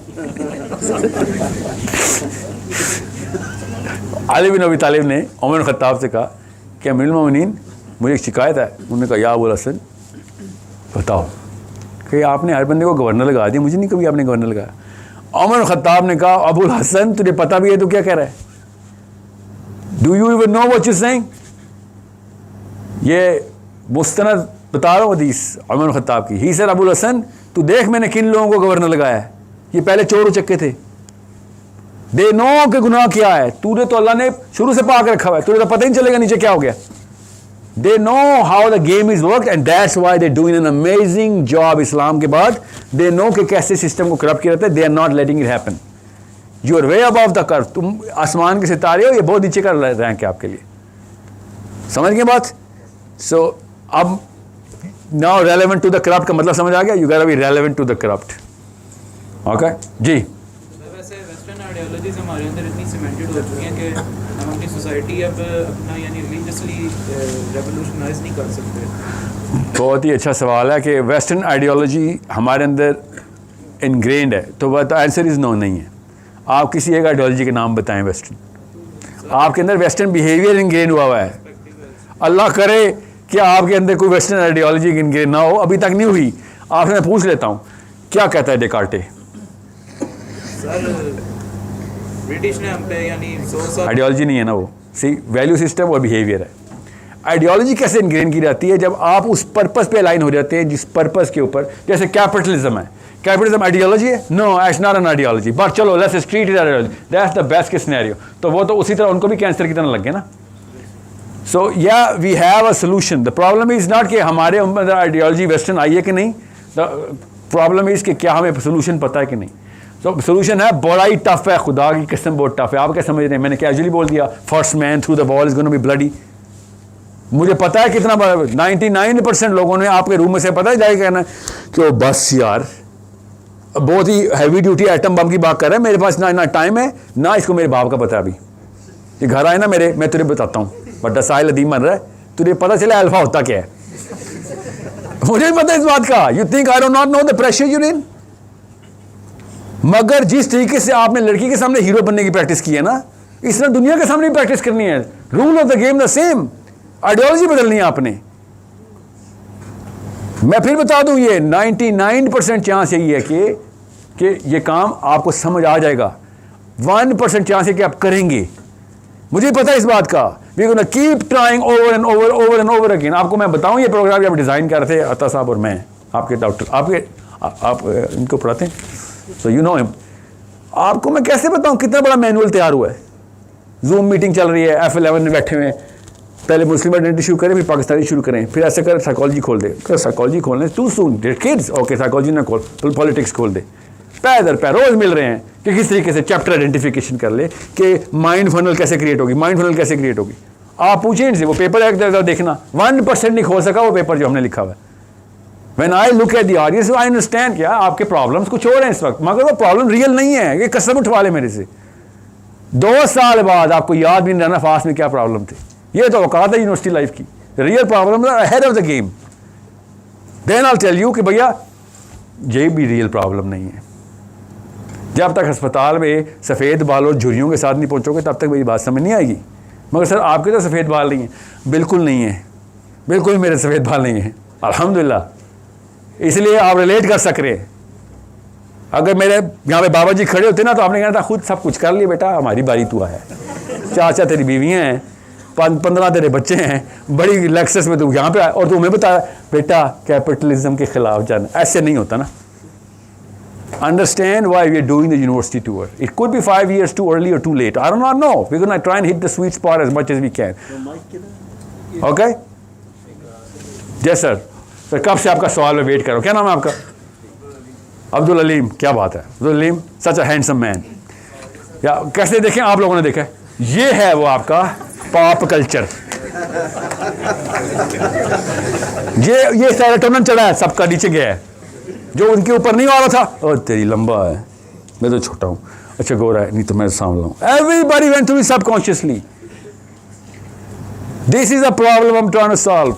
A: अली बिन अबी तालिब ने उमर खत्ताब से कहा कि अमीरुल मोमिनीन मुझे एक शिकायत है। उन्होंने कहा या अबुल हसन बताओ, कि आपने हर बंदे को गवर्नर लगा दिया, मुझे नहीं कभी आपने गवर्नर लगाया। उमर खत्ताब ने कहा अबुल हसन तुझे पता भी है तो क्या कह रहा है? Do you even know what you saying? ये मुस्तनद बता रहा हूँ हदीस उमर खत्ताब की। ही सर अबुल हसन तू देख मैंने किन लोगों को गवर्नर लगाया है, ये पहले चोर उचक्के थे, दे नो के गुनाह क्या है, तूने तो अल्लाह ने शुरू से पाक रखा हुआ है, तुझे तो पता ही नहीं चलेगा नीचे क्या हो गया। They know how the game is work and that's why they doing an amazing job. इस्लाम के बाद दे नो कि कैसे सिस्टम को करप्ट किया जाता है, they are not letting it happen. You are way above the curve, तुम आसमान के सितारे हो, ये बहुत नीचे का रैंक है आपके लिए, समझ गए बात? सो अब now relevant to the corrupt का मतलब समझ आ गया, you gotta be relevant to the corrupt. Okay जी।
B: वैसे वेस्टर्न आइडियोलॉजीज हमारे अंदर इतनी सीमेंटेड हो चुकी हैं कि हम अपनी सोसाइटी अब अपना यानी रिलीजियसली रेवोल्यूशनाइज नहीं कर सकते।
A: बहुत ही अच्छा सवाल है कि वेस्टर्न आइडियोलॉजी हमारे अंदर इनग्रेंड है, तो वह आंसर इज़ नो नहीं है। आप किसी एक आइडियोलॉजी के नाम बताएं वेस्टर्न, आपके अंदर वेस्टर्न बिहेवियर इनग्रेन हुआ है। अल्लाह करे कि आपके अंदर कोई वेस्टर्न आइडियोलॉजी इनग्रेन ना हो, अभी तक नहीं हुई। आपसे मैं पूछ लेता हूँ क्या कहता है डेकार्टे?
B: सर ब्रिटिश ने हम पे यानी 100 साल
A: आइडियोलॉजी नहीं है ना वो, सी वैल्यू सिस्टम और बिहेवियर है। आइडियोलॉजी कैसे इनग्रेन की जाती है? जब आप उस पर्पस पे अलाइन हो जाते हैं जिस पर्पस के ऊपर, जैसे कैपिटलिज्म है, कैपिटलिज्म आइडियोलॉजी है? No, it's not an ideology, but चलो let's treat it ideology, that's the best case scenario. तो वो तो उसी तरह उनको भी कैंसर की तरह लग गए ना। So yeah we have a solution. The problem is not कि हमारे अंदर आइडियोलॉजी वेस्टर्न आई है कि नहीं, द प्रॉब्लम इज़ कि क्या हमें सोल्यूशन पता है कि नहीं। तो सोल्यूशन है, बड़ा ही टफ है, खुदा की कसम बहुत टफ है। आप क्या समझ रहे हैं? मैंने कैजुअली बोल दिया first man through the wall is gonna be bloody. मुझे पता है कितना 99% लोगों ने आपके रूम में से पता है जाके कहना कि वो बस यार बहुत ही हैवी ड्यूटी एटम बम की बात कर रहा है, मेरे पास ना टाइम है ना इसको मेरे बाप का पता है। अभी ये घर आए ना मेरे, मैं तुझे बताता हूँ, बड़ा साहिल अदीम बन रहा है, तुझे पता चला अल्फा होता क्या है। मुझे भी पता है इस बात का। You think I do not know the pressure you in? मगर जिस तरीके से आपने लड़की के सामने हीरो बनने की प्रैक्टिस की है ना, इस तरह दुनिया के सामने भी प्रैक्टिस करनी है। Rule of the game the same, ideology बदलनी है आपने। मैं फिर बता दूं, ये 99% चांस यही है कि ये काम आपको समझ आ जाएगा। 1% चांस है कि आप करेंगे। मुझे पता है इस बात का। We gonna keep trying over and over over and over again. आपको मैं बताऊं, ये प्रोग्राम जब डिज़ाइन कर रहे थे अता साहब और मैं, आपके डॉक्टर, आप इनको पढ़ाते हैं, सो यू नो हिम। आपको मैं कैसे बताऊं कितना बड़ा मैनुअल तैयार हुआ है। जूम मीटिंग चल रही है, F11 में बैठे हुए हैं, पहले मुस्लिम आइडेंटिटी शुरू करें, फिर पाकिस्तानी शुरू करें, फिर ऐसे कर साइकोलॉजी खोल दे। साइकोलॉजी खोलने too soon, kids okay, psychology ना खोल, पॉलिटिक्स खोल दे। पैदर पैर रोज मिल रहे हैं कि किस तरीके से चैप्टर आइडेंटिफिकेशन कर ले कि माइंड फनल कैसे क्रिएट होगी, माइंड फनल कैसे क्रिएट होगी। आप पूछें इनसे, वो पेपर एक देखना, 1% नहीं खोल सका वो पेपर जो हमने लिखा हुआ है। When I look at the audience, I understand क्या आपके प्रॉब्लम्स कुछ और हैं इस वक्त, मगर वो प्रॉब्लम रियल नहीं है। ये कसम उठवा ले मेरे से, 2 साल बाद आपको याद भी नहीं रहना फास्ट में क्या प्रॉब्लम थी। ये तो औकात है यूनिवर्सिटी लाइफ की। Real problem ahead of the game, then I tell you कि भैया ये भी रियल प्रॉब्लम नहीं है। जब तक अस्पताल में सफ़ेद बाल और झुर्रियों के साथ नहीं पहुंचोगे तब तक मेरी बात समझ नहीं आएगी। मगर सर आपके तो सफ़ेद बाल नहीं है, बिल्कुल नहीं है, बिल्कुल मेरे सफ़ेद बाल नहीं है अल्हम्दुलिल्लाह, इसलिए आप रिलेट कर सक रहे हैं। अगर मेरे यहाँ पे बाबा जी खड़े होते ना तो आपने कहना था खुद सब कुछ कर लिया बेटा, हमारी बारी तू आया। चाचा तेरी बीवियाँ हैं, 15 तेरे बच्चे हैं, बड़ी लेक्सस में तू यहाँ पे आया और तुम्हें बता बेटा कैपिटलिज्म के खिलाफ जाना, ऐसे नहीं होता ना। Understand why we are doing the university tour. It could be 5 years too early or too late. I do not know. We're going to try and hit the sweet spot as much as we can. Okay? Yes, sir. फिर कब से आपका सवाल में वेट करो। क्या नाम है आपका? अब्दुल अलीम। क्या बात है अब्दुल अलीम, सच अ हैंडसम मैन। या कैसे देखें आप लोगों ने देखा है? ये है वो आपका पॉप कल्चर। ये सेरोटोनिन चढ़ा है, सबका नीचे गया है, जो उनके ऊपर नहीं आ रहा था। और तेरी लंबा है, मैं तो छोटा हूँ, अच्छा गोरा है, नहीं तो मैं सांवला हूँ। Everybody went through subconsciously. This is a problem I am trying to solve.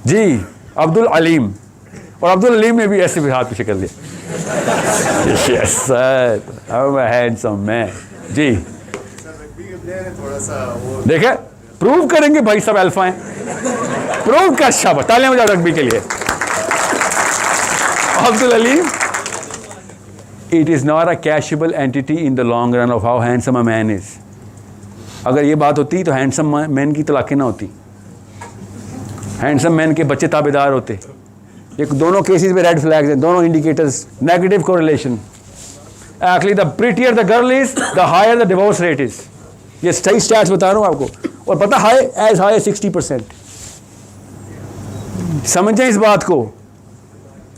A: जी अब्दुल अलीम, और अब्दुल अलीम ने भी ऐसे भी हाथ पीछे कर लिया। Yes sir, I am a handsome man. जी देखे, प्रूव करेंगे भाई सब अल्फा हैं। प्रूव का शाबाश, तालियां बजाओ रग्बी के लिए। Abdul Aleem, it is not a cashable entity in the long run of how handsome a man is. अगर ये बात होती तो हैंडसम मैन की तलाक़ी ना होती, हैंडसम मैन के बच्चे ताबेदार होते। ये दोनों केसेस में रेड फ्लैग्स हैं, दोनों indicators, negative correlation. Actually the prettier the girl is the higher the divorce rate is. ये सही स्टैट्स बता रहा हूँ आपको, और पता हाई एज हाई 60%। समझें इस बात को,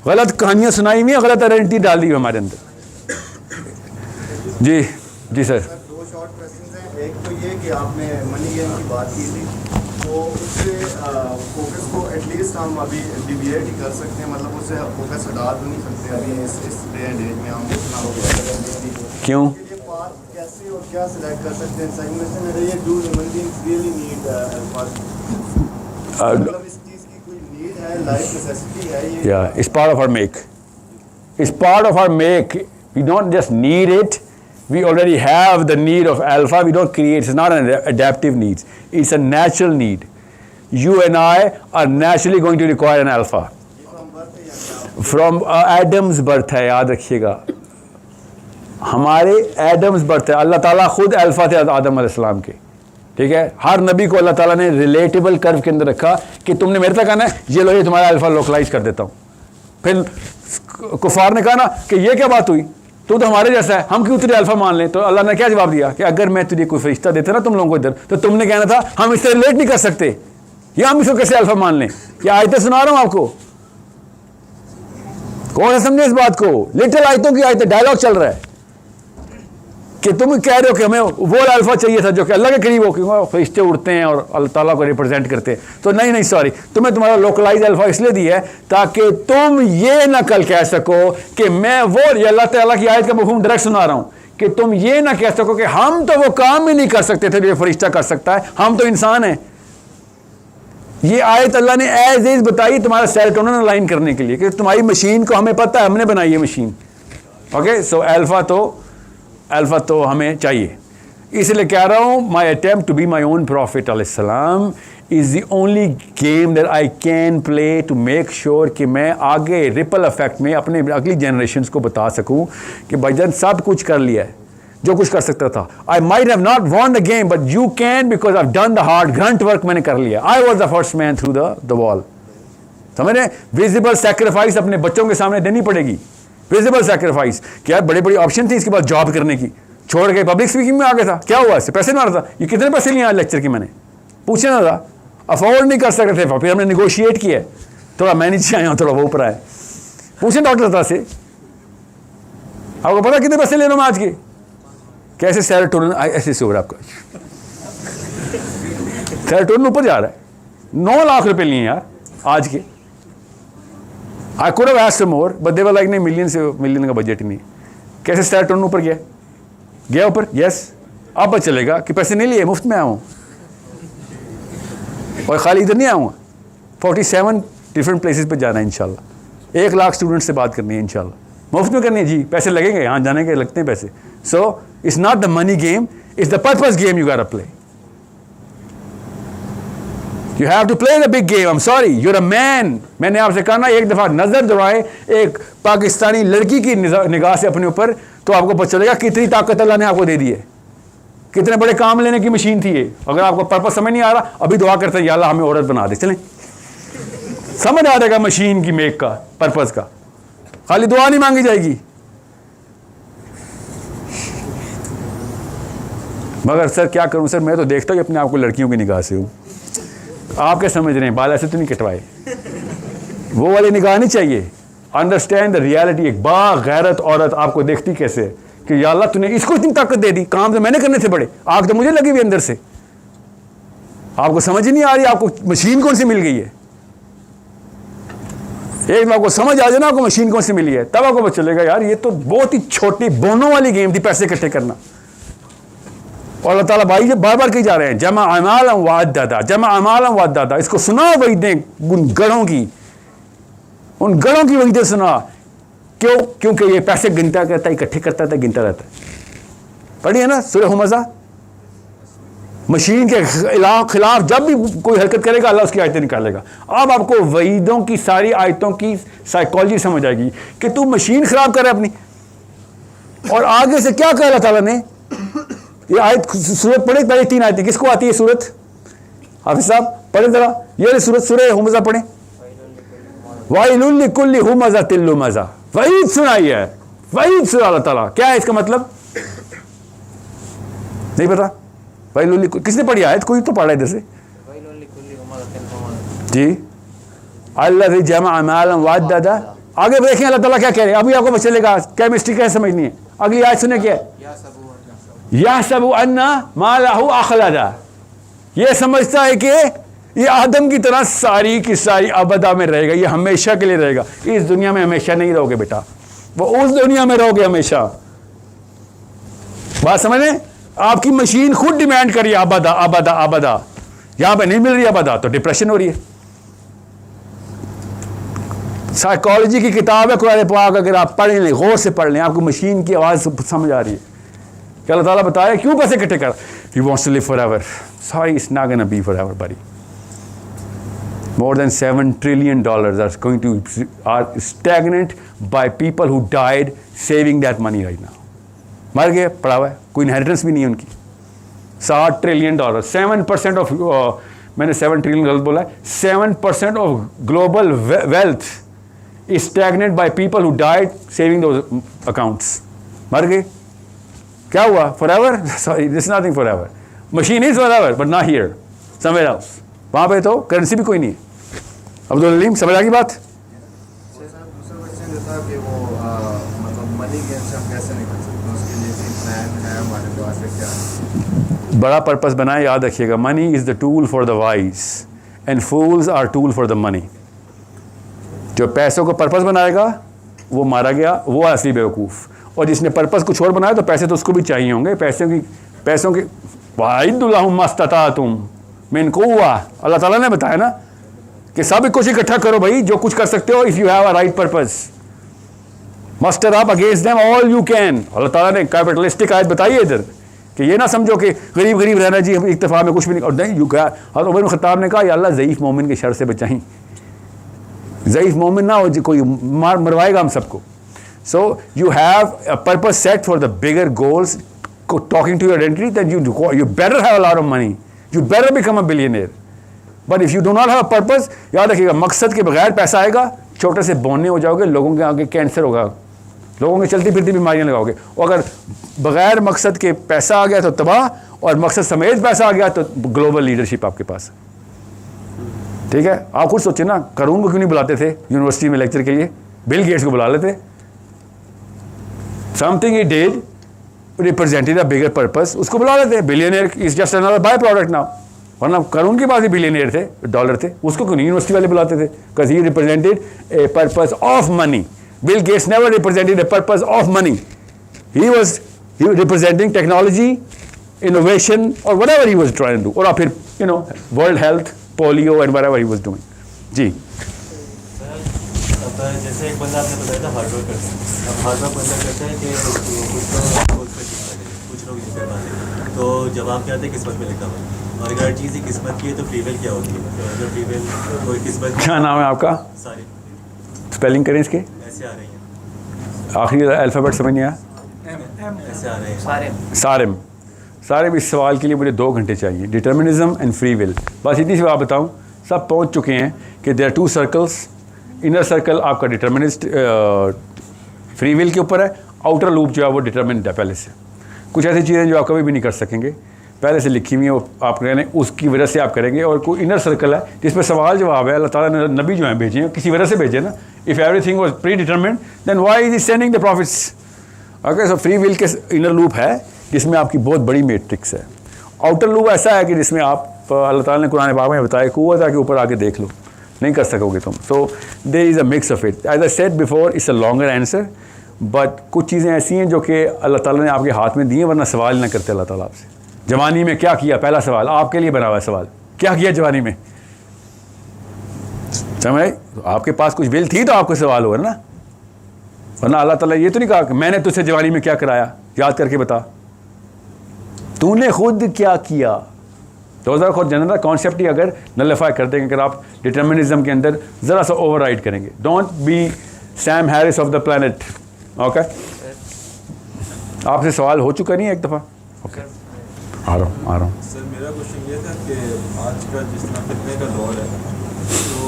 A: गलत कहानियां सुनाई हुई है, गलत आइडेंटिटी डाल दी हमारे अंदर। जी जी सर।
I: दो शॉर्ट क्वेश्चंस हैं। एक तो ये कि आपने मनी गेम की बात की थी, तो उससे फोकस को एटलीस्ट हम अभी डिविएट ही कर सकते हैं, मतलब उससे फोकस हटा तो नहीं सकते अभी इस डे एंड एज में हम इतना हो गया।
A: क्यों?
I: ये पार्ट कैसे और क्या सिलेक्ट कर सकते हैं? सेकंड क्वेश्चन है ये, do human beings really need मतलब इस चीज़ की कोई नीड है, लाइफ नेसेसिटी है ये?
A: Yeah, it's part of our make. It's part of our make. We don't just need it. We already have the need of alpha. We don't create. It's not an adaptive need. It's a natural need. You and I are naturally going to require an alpha. From Adam's birth है, याद रखिएगा। हमारे एडम्स बर्थ है। अल्लाह ताला खुद अल्फा थे आदम अलैहिस्सलाम के, ठीक है। हर नबी को अल्लाह ताला ने रिलेटेबल कर्व के अंदर रखा कि तुमने मेरे तक आना है, ये लो, ये तुम्हारा अल्फा लोकलाइज कर देता हूँ। फिर कुफार ने कहा ना कि ये क्या बात हुई, तू तो हमारे जैसा है, हम क्यों तुझे अल्फा मान लें? तो अल्लाह ने क्या जवाब दिया कि अगर मैं तुझे कोई फरिश्ता देता ना तुम लोगों को इधर, तो तुमने कहना था हम इससे रिलेट नहीं कर सकते, या हम इसको कैसे अल्फा मान लें? क्या आयतें सुना रहा हूँ आपको, कौन सा समझे इस बात को? लिटिल आयतों की आयतें, डायलॉग चल रहा है कि तुम कह रहे हो कि हमें वो अल्फा चाहिए था जो कि अल्लाह के करीब हो, क्योंकि फरिश्ते उड़ते हैं और अल्लाह ताला को रिप्रेजेंट करते हैं। तो नहीं सॉरी, तुम्हें तुम्हारा लोकलाइज अल्फा इसलिए दिया है ताकि तुम ये ना कल कह सको कि मैं वो, ये अल्लाह ताला की आयत का मफ़हूम डायरेक्ट सुना रहा हूँ, कि तुम ये ना कह सको कि हम तो वो काम ही नहीं कर सकते थे जो ये फरिश्ता कर सकता है, हम तो इंसान हैं। ये आयत अल्लाह ने एज इज बताई तुम्हारा सेरोटोनिन अलाइन करने के लिए, कि तुम्हारी मशीन को हमें पता है, हमने बनाई है मशीन। ओके, सो अल्फा तो हमें चाहिए। इसलिए कह रहा हूँ, my attempt to be my own prophet अलैहिस्सलाम is the only game that I can play to make sure कि मैं आगे रिपल इफेक्ट में अपने अगली जनरेशन्स को बता सकूँ कि भाईजान सब कुछ कर लिया है जो कुछ कर सकता था। I might have not won the game but you can, because I done the hard grunt work मैंने कर लिया। I was the first man through the wall. समझ रहे? विजिबल सेक्रीफाइस अपने बच्चों के सामने देनी पड़ेगी। विजिबल सेक्रीफाइस, क्या बड़ी बड़ी ऑप्शन थी इसके बाद जॉब करने की, छोड़ के पब्लिक स्पीकिंग में आ गया था। क्या हुआ इससे? पैसे मारा था। ये कितने पैसे लिए आज लेक्चर की मैंने पूछना था, अफोर्ड नहीं कर सकते थे, फिर हमने निगोशिएट किया, थोड़ा मैं नीचे आया हूँ, थोड़ा वो ऊपर आया। पूछे डॉक्टर था से, आपको पता कितने पैसे ले रहा हूँ मैं आज के? कैसे सेरोटोनिन ऐसे से हो रहा है आपका, सेरोटोनिन ऊपर जा रहा है। 9 लाख रुपए लिए यार आज के। I could have asked more but they were like नहीं, मिलियन का बजट ही नहीं। कैसे सेरोटोनिन ऊपर गया ऊपर? यस, अब पता चलेगा कि पैसे नहीं लिए, मुफ्त में आया हूँ, और खाली इधर नहीं आऊँगा। 47 डिफरेंट प्लेसेस पे जाना है इंशाल्लाह। 1 लाख स्टूडेंट से बात करनी है इंशाल्लाह, मुफ्त में करनी है जी, पैसे लगेंगे, यहाँ जाने के लगते हैं पैसे। So it's not the money game, it's the purpose game you गोटा play. You have to play the big game. I'm sorry, you're a man. मैंने आपसे कहा ना, एक दफ़ा नज़र दौड़ाएं एक पाकिस्तानी लड़की की निगाह से अपने ऊपर, तो आपको पता चलेगा कितनी ताकत अल्लाह ने आपको दे दी है, कितने बड़े काम लेने की मशीन थी ये। अगर आपको पर्पस समझ नहीं आ रहा, अभी दुआ करते हैं या अल्लाह हमें औरत बना दे, चलें समझ आ जाएगा मशीन की मेक का पर्पस का, खाली दुआ नहीं मांगी जाएगी। मगर सर क्या करूं सर, मैं तो देखता हूँ अपने आप को लड़कियों की निगाह से हूँ। आप क्या समझ रहे हैं, बाल ऐसे तो नहीं कटवाए, वो वाली निगाह नहीं चाहिए। Understand the reality. एक बागैरत औरत आपको देखती कैसे है कि या अल्लाह तूने इसको इतनी ताकत दे दी, काम तो मैंने करने थे बड़े, आग तो मुझे लगी हुई अंदर से। आपको समझ ही नहीं आ रही आपको मशीन कौन सी मिल गई है। एक आपको समझ आ जाए ना आपको मशीन कौन सी मिली है, तब आपको पता चलेगा यार ये तो बहुत ही छोटी बोनों वाली गेम थी, पैसे इकट्ठे करना। और अल्लाह ताला भाई ये बार बार कही जा रहे हैं जमा अमालम वादा, जमा अमालम वादा। इसको सुना वही दें उन गढ़ों की, उन गढ़ों की वही सुना। क्यों? क्योंकि ये पैसे गिनता करता, इकट्ठे करता था, गिनता रहता है। पढ़िए ना सूरह हुमज़ा। मशीन के खिलाफ जब भी कोई हरकत करेगा अल्लाह उसकी आयतें निकालेगा। अब आपको वईदों की सारी आयतों की साइकोलॉजी समझ आएगी कि तू मशीन खराब कर रहा है अपनी। और आगे से क्या कहा अल्लाह ताला ने, ये आयत सूरत पढ़े, पहले 3 आयतें किसको आती है सूरत? हाफिज साहब पढ़े जरा, ये सूरत सूरह हुमज़ा पढ़े। वाइलुल लिकुल्लि हुमज़तिल लुमज़ा, वईद सुनाई है, वईद सुना अल्लाह ताला। क्या है इसका मतलब? नहीं पता। वाइलुल, किसने पढ़ी आयत? कोई तो पढ़ा इधर से जी। अल्लाज़ी जमा मालन वअद्ददा। आगे देखें अल्लाह ताला क्या कह रहे हैं, अभी आपको पता चलेगा केमिस्ट्री कैसे समझनी है। अगली आयत सुने क्या है, यहसबु अन्ना मालहु अखलदा। ये समझता है कि ये आदम की तरह सारी की सारी अबदा में रहेगा, ये हमेशा के लिए रहेगा। इस दुनिया में हमेशा नहीं रहोगे बेटा, वो उस दुनिया में रहोगे हमेशा। बात समझ लें, आपकी मशीन खुद डिमांड कर रही है अबदा अबदा अबदा, यहां पे नहीं मिल रही अबदा तो डिप्रेशन हो रही है। साइकोलॉजी की किताब है कुरान पाक, अगर आप पढ़ लें, गौर से पढ़ लें, आपको मशीन की आवाज़ समझ आ रही है कि अल्लाह ताला बताया क्यों पैसे इकट्ठे कर। He wants to live forever. Sorry, it's not going to be forever, buddy. More than $7 trillion are stagnant by people who died saving that money right now. मर गए, पड़ा हुआ है, कोई इनहेरिटेंस भी नहीं है उनकी। $7 trillion, 7% ऑफ, मैंने 7 ट्रिलियन गलत बोला है, 7% of global wealth is stagnant by people who died saving those accounts. मर गए, क्या हुआ? Forever? Sorry, this is nothing forever. Machine is forever, but not here. Somewhere else. वहाँ पे तो करेंसी भी कोई नहीं है। अब्दुल अलीम समझ आ गई बात?
I: दूसरा क्वेश्चन था कि वो मतलब मनी गेन से हम कैसे निकल सकते हैं, उसके लिए कोई प्लान है हमारे पास है क्या?
A: बड़ा पर्पस बनाए, याद रखिएगा, money is the tool for the wise and fools are tool for the money. जो पैसों को पर्पस बनाएगा वो मारा गया, वो असली बेवकूफ़। और जिसने पर्पस कुछ और बनाया तो पैसे तो उसको भी चाहिए होंगे। पैसों की वाइदुल्लाहुम मस्ततातुम मिन कुव्वा, अल्लाह ताला ने बताया ना कि सब कुछ इकट्ठा करो भाई, जो कुछ कर सकते हो, if you have a right purpose, muster up against them all you can. अल्लाह ताला ने कैपिटलिस्टिक आयत बताई है इधर कि ये ना समझो कि गरीब गरीब रहना जी, हम इत्तेफा में कुछ भी नहीं। और नहीं, यू क्या हज़रत उमर बिन खत्ताब ने कहा, या अल्लाह ज़ईफ़ मोमिन के शर से बचाई, ज़ईफ़ मोमिन ना हो जो कोई मरवाएगा हम सबको। So you have a purpose set for the bigger goals, talking to your identity, then you better have a lot of money. You better become a billionaire. But if you do not have a purpose, याद रखिएगा, मकसद के बगैर पैसा आएगा, छोटे से बोने हो जाओगे, लोगों के आगे कैंसर होगा, लोगों के चलती फिरती बीमारियां लगाओगे। और अगर बगैर मकसद के पैसा आ गया तो तबाह, और मकसद समेत पैसा आ गया तो ग्लोबल लीडरशिप आपके पास। ठीक है, आप खुद सोचिए ना, करून को क्यों नहीं बुलाते थे यूनिवर्सिटी में लेक्चर के लिए? बिल गेट्स को बुला लेते। Something he did represented a bigger purpose, उसको बुला लेते हैं। Billionaire is just another by product now. वरना करून के पास ही बिलियनियर थे, डॉलर थे, उसको क्यों नहीं यूनिवर्सिटी वाले बुलाते थे? Because he represented a purpose of money. Bill Gates never represented a purpose of money, he was representing technology, innovation और whatever he was trying to do, और फिर you know world health, polio and whatever he was doing. जी
F: जैसे एक बंदा आपने बताया था हार्ड वर्क करता है, अब हार्ड वर्क बंदा करता है कि कुछ लोग इस पर मानते हैं, तो जवाब क्या आता है किस्मत में लिखा हुआ। और अगर हर चीज़ ही किस्मत की है तो फ्री विल क्या होती है? तो अगर फ्री विल कोई किस्मत,
A: क्या नाम है आपका?
F: सारी
A: स्पेलिंग करें इसके,
F: ऐसे आ रही हैं,
A: आखिरी अल्फ़ाबेट समझ नहीं आया।
F: ऐसे आ रहे हैं
A: सारिम। सारे इस सवाल के लिए मुझे 2 घंटे चाहिए। डिटर्मिनिज्म एंड फ्री विल, बस इतनी सी बात बताऊँ, सब पहुँच चुके हैं कि there are 2 circles. Inner circle आपका डिटर्मिनिस्ट फ्री विल के ऊपर है, आउटर लूप जो है वो डिटर्मिनेंट है पहले से। कुछ ऐसी चीज़ें जो आप कभी भी नहीं कर सकेंगे, पहले से लिखी हुई है, वो आप कहने उसकी वजह से आप करेंगे। और कोई इनर सर्कल है जिसमें सवाल जवाब है, अल्लाह ताला ने नबी जो हैं भेजे हैं किसी वजह से भेजे ना। If everything was predetermined then why is he sending the profits. Okay, so free will के इनर लूप है जिसमें आपकी बहुत बड़ी मैट्रिक्स है। आउटर लूप ऐसा है कि जिसमें आप अल्लाह ताला ने कुरान पाक में बताया कुव्वत आके ऊपर आके देख लो, नहीं कर सकोगे तुम। So there is a mix of it. As I said before, it's a longer answer, but कुछ चीज़ें ऐसी हैं जो कि अल्लाह ताला ने आपके हाथ में दी हैं, वरना सवाल ना करते अल्लाह ताला आपसे। जवानी में क्या किया, पहला सवाल आपके लिए बना हुआ है सवाल, क्या किया जवानी में, समझ? आपके पास कुछ विल थी तो आपको सवाल हुआ ना, वरना अल्लाह ताला ये तो नहीं कहा कि मैंने तुझसे जवानी में क्या कराया, याद करके बता, तूने खुद क्या किया। तो खुद जनरल कॉन्सेप्ट ही अगर नलिफाई कर देंगे, अगर आप डिटर्मिनिज्म के अंदर ज़रा सा ओवरराइड करेंगे। Don't be Sam Harris of the planet. Okay, आपसे सवाल हो चुका नहीं है एक दफ़ा? ओके, आ रहा हूँ।
J: सर मेरा क्वेश्चन ये था कि आज का जिस तरह फितने का दौर है, तो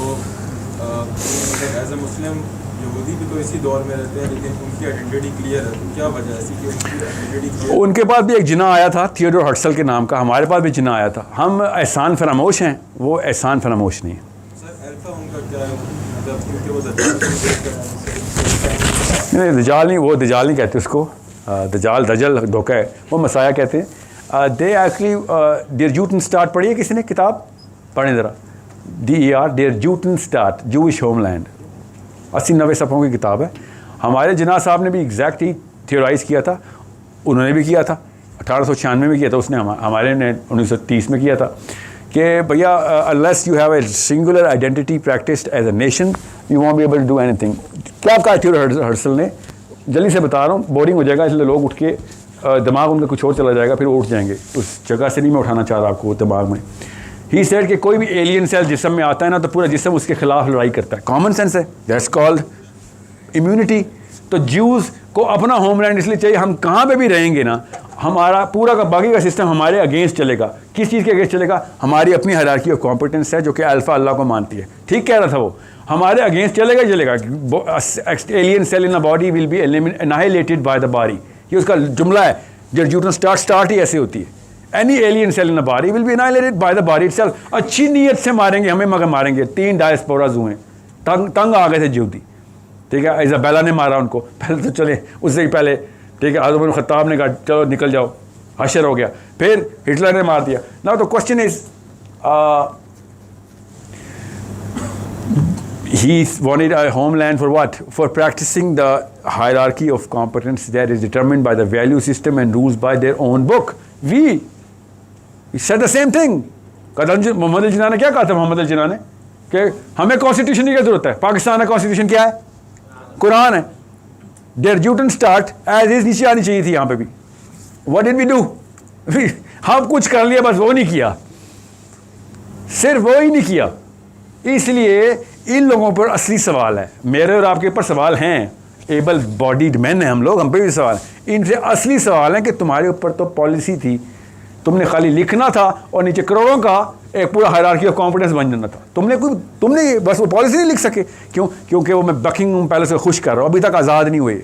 J: एज ए मुस्लिम यहूदी भी तो इसी दौर में रहते हैं, लेकिन उनकी आइडेंटिटी क्लियर है, तो क्या वजह ऐसी कि उनकी आइडेंटिटी क्लियर?
A: उनके पास भी एक जिना आया था थियोडोर हर्टसल के नाम का, हमारे पास भी जिना आया था। हम एहसान फरामोश हैं, वो एहसान फरामोश नहीं है।
J: सर अल्फा उनका क्या है, मतलब क्योंकि वो
A: नहीं, दजाल नहीं, वो दजाल नहीं कहते उसको, दजाल दजल धोखा है, वो मसाया कहते हैं। They actually Der Judenstaat पढ़ी है किसी ने किताब? पढ़ें ज़रा, DER Der Judenstaat Jewish homeland, 80-90 सफ़ों की किताब है। हमारे जिना साहब ने भी एग्जैक्ट ही थियोराइज़ किया था, उन्होंने भी किया था 1896 में किया था उसने, हमारे ने 1930 में किया था कि भैया unless you have a singular identity practiced as a nation you won't be able to do anything. क्या कहा थियोडोर हर्टसल ने, जल्दी से बता रहा हूँ, बोरिंग हो जाएगा इसलिए लोग उठ के दिमाग उनका कुछ और चला जाएगा, फिर वो उठ जाएंगे। उस जगह से नहीं मैं उठाना चाह रहा आपको दिमाग में। ही सेड कि कोई भी एलियन सेल जिस्म में आता है ना, तो पूरा जिस्म उसके खिलाफ लड़ाई करता है। कॉमन सेंस है, दैट्स कॉल्ड इम्यूनिटी। तो ज्यूज़ को अपना होमलैंड इसलिए चाहिए, हम कहाँ पे भी रहेंगे ना, हमारा पूरा का बाकी का सिस्टम हमारे अगेंस्ट चलेगा। किस चीज़ के अगेंस्ट चलेगा? हमारी अपनी हायरार्की ऑफ कॉम्पिटेंस है जो कि अल्फा अल्लाह को मानती है। ठीक कह रहा था वो, हमारे अगेंस्ट चलेगा ही चलेगा। Alien cell in the body will be annihilated by the body, ये उसका जुमला है। जब न्यूटन स्टार्ट ही ऐसे होती है, any alien cell in the body will be annihilated by the body itself. अच्छी नीयत से मारेंगे हमें, मगर मारेंगे। 3 डायस्पोराज हुए, तंग आ गए थे यहूदी, ठीक है। इज़ाबेला ने मारा उनको, पहले तो चले उससे ही पहले, ठीक है। उमर ख़त्ताब ने कहा चलो निकल जाओ, हशर हो गया। फिर हिटलर ने मार दिया ना। तो question is he wanted a homeland for what? For practicing the hierarchy of competence that is determined by the value system and rules by their own book. We said the same thing. Muhammad Ali Jinnah ने क्या कहा था? मोहम्मद अल जिन्ना ने कि हमें कॉन्स्टिट्यूशन की क्या जरूरत है, पाकिस्तान का कॉन्स्टिट्यूशन क्या है? कुरान है। There Newton start age is नीचे आनी चाहिए थी यहाँ पे भी। What did we do? हम कुछ कर लिया, बस वो नहीं किया, सिर्फ वो ही नहीं किया। इसलिए इन लोगों पर असली सवाल है, मेरे और आपके ऊपर सवाल हैं, एबल बॉडीड मैन हैं हम लोग, हम पे भी सवाल है। इनसे असली सवाल है कि तुम्हारे ऊपर तो पॉलिसी थी, तुमने खाली लिखना था और नीचे करोड़ों का एक पूरा हायरार्की ऑफ कॉम्पिटेंस बन जाना था। तुमने बस वो पॉलिसी नहीं लिख सके। क्यों? क्योंकि वो मैं बकिंगम पैलेस से खुश कर रहा हूँ, अभी तक आज़ाद नहीं हुए,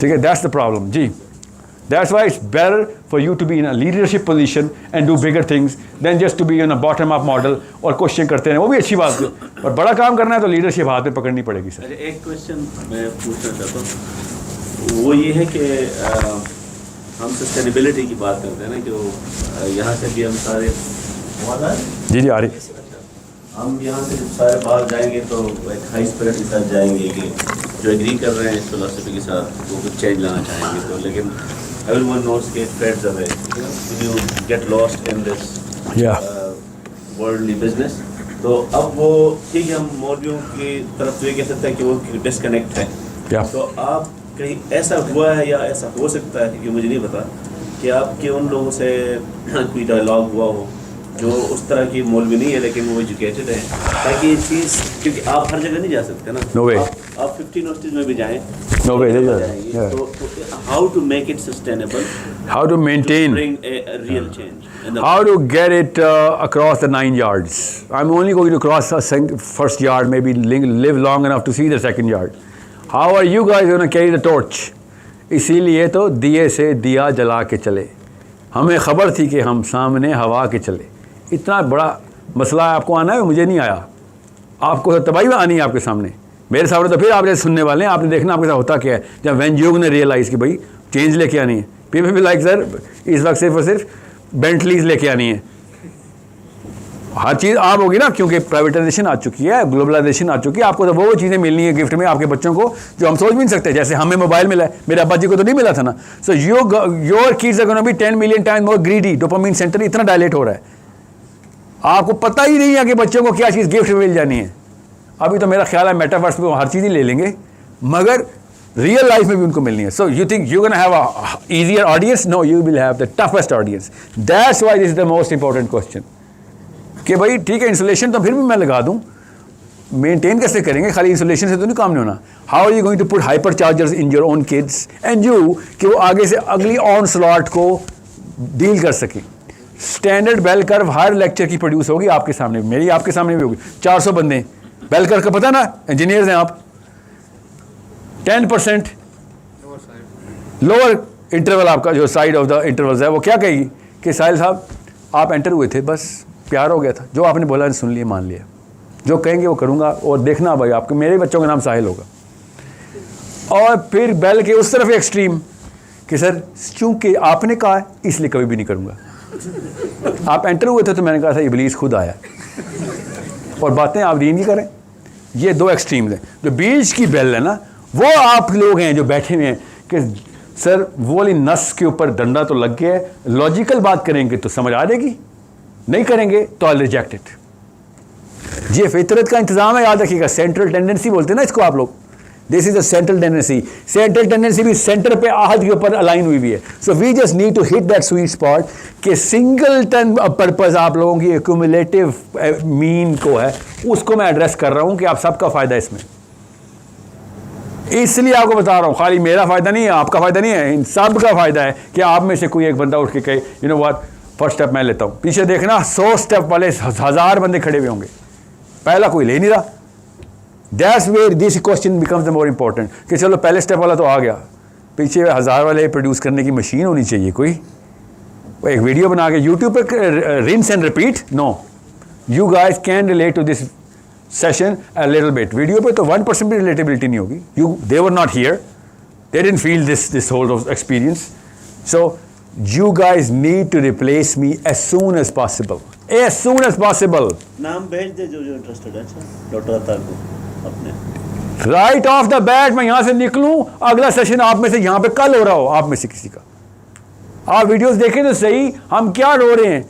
A: ठीक है। दैट्स द प्रॉब्लम जी। That's why it's better for you to be in a leadership position and do bigger things than just to be in a bottom-up model और क्वेश्चन करते हैं। वो भी अच्छी बात है, और बड़ा काम करना है तो लीडरशिप हाथ में पकड़नी पड़ेगी सर।
K: अच्छा, एक क्वेश्चन मैं पूछना चाहता हूँ, वो ये है कि हम सस्टेनेबिलिटी की बात करते हैं ना, कि यहाँ से भी हम सारे
A: जी आ रही,
K: हम यहाँ से जब सारे बाहर जाएंगे तो एक हाई स्पिरिट के साथ जाएंगे कि जो एग्री कर रहे हैं इस फिलोसफी के साथ वो कुछ चेंज लाना चाहेंगे। तो लेकिन everyone knows it fades away. You get lost in this worldly business. तो अब वो ठीक है, हम मौलवियों की तरफ तो ये कह सकते हैं कि वो डिस्कनेक्ट है। तो आप कहीं ऐसा हुआ है या ऐसा हो सकता है कि मुझे नहीं पता कि आपके उन लोगों से कोई डायलॉग हुआ हो जो उस तरह की मौलवी नहीं है लेकिन वो एजुकेटेड है, ताकि ये चीज़, क्योंकि आप हर जगह नहीं जा सकते ना।
A: No way.
K: आप 15 हॉस्टेज में भी जाएं
A: No way,
K: जाएंगे, तो how to make it sustainable,
A: how to maintain,
K: bring a real change in the
A: how to get it across the 9 yards. I'm only going to cross the first yard, maybe live long enough to see the second yard. How are you guys going to carry the torch? इसीलिए तो दिए से दिया जला के चले, हमें ख़बर थी कि हम सामने हवा के चले। इतना बड़ा मसला आपको आना है, मुझे नहीं आया, आपको तबाही में आनी है आपके सामने, मेरे सामने तो फिर आप जैसे सुनने वाले हैं, आपने देखना आपके साथ होता क्या है। जब वैन योग ने रियलाइज़ कि भाई चेंज लेके आनी है, पीपल भी लाइक सर इस वक्त सिर्फ और सिर्फ बेंटलीज लेके आनी है, हर चीज़ आप होगी ना, क्योंकि प्राइवेटाइजेशन आ चुकी है, ग्लोबलाइजेशन आ चुकी है, आपको तो वो चीज़ें मिलनी है गिफ्ट में आपके बच्चों को जो हम सोच भी नहीं सकते। जैसे हमें मोबाइल मिला है, मेरे अब्बा जी को तो नहीं मिला था ना। So your kids are gonna be 10 million time more greedy, dopamine center इतना डायलेट हो रहा है, आपको पता ही नहीं है कि बच्चों को क्या चीज़ गिफ्ट में मिल जानी है। अभी तो मेरा ख्याल है मेटावर्स में वो हर चीज़ ही ले लेंगे, मगर रियल लाइफ में भी उनको मिलनी है। So you think you can have a easier audience? No, you will have the toughest audience. That's why this is the most important question कि भाई ठीक है इंसुलेशन तो फिर भी मैं लगा दूं, मेंटेन कैसे करेंगे? खाली इंसुलेशन से तो नहीं काम नहीं होना। How are you going to put hyper chargers in your own kids and you कि वो आगे से अगली ऑन स्लॉट को डील कर सकें। स्टैंडर्ड बेल कर्व हर लेक्चर की प्रोड्यूस होगी आपके सामने, मेरी आपके सामने भी होगी। 400 बंदे बेल कर्व का पता ना, इंजीनियर्स हैं आप। 10% लोअर इंटरवल आपका जो साइड ऑफ द इंटरवल्स है वो क्या कहेगी कि साहिल साहब आप एंटर हुए थे, बस प्यार हो गया था, जो आपने बोला सुन लिया, मान लिया, जो कहेंगे वो करूँगा, और देखना भाई आपके मेरे बच्चों का नाम साहिल होगा। और फिर बेल के उस तरफ एक्सट्रीम कि सर चूंकि आपने कहा है इसलिए कभी भी नहीं करूँगा। आप एंटर हुए थे तो मैंने कहा था इब्लीस खुद आया, और बातें आप दीन की करें। ये दो एक्सट्रीम्स हैं। जो बीच की बेल है ना, वो आप लोग हैं जो बैठे हुए हैं कि सर वो वाली नस के ऊपर डंडा तो लग गया है, लॉजिकल बात करेंगे तो समझ आ जाएगी, नहीं करेंगे तो आई रिजेक्ट इट। ये फितरत का इंतजाम है, याद रखिएगा। सेंट्रल टेंडेंसी बोलते हैं ना इसको आप लोग, this is the central tendency. Central tendency भी सेंटर पे आहद के ऊपर अलाइन हुई हुई है। So we just need to hit that sweet spot कि सिंगल टन पर्पज आप लोगों की एक्यूमुलेटिव मीन को है, उसको मैं एड्रेस कर रहा हूं कि आप सबका फायदा इसमें। इसलिए आपको बता रहा हूं, खाली मेरा फायदा नहीं है, आपका फायदा नहीं है, इन सब का फायदा है कि आप में से कोई एक बंदा उठ के कहे you know what, first step मैं लेता हूं। पीछे देखना 100 स्टेप वाले 1000 बंदे खड़े हुए होंगे, पहला कोई ले नहीं रहा। That's where this question becomes the more important कि चलो पहले स्टेप वाला तो आ गया, पीछे 1000 वाले प्रोड्यूस करने की मशीन होनी चाहिए कोई। एक वीडियो बना के यूट्यूब पे rinse and repeat, no, you guys can relate to this session a little bit. Video पे तो 1% भी रिलेटेबिलिटी नहीं होगी। They were not here, they didn't feel this whole experience. So you guys need to replace me as soon as possible, as soon as possible.
K: नाम भेज दे जो इंटरेस्टेड है डॉक्टर अतार को अपने।
A: राइट ऑफ द बैट मैं यहां से निकलूं, अगला सेशन आप में से यहां पे कल हो रहा हो, आप में से किसी का। आप वीडियोस देखें तो सही, हम क्या रो रहे हैं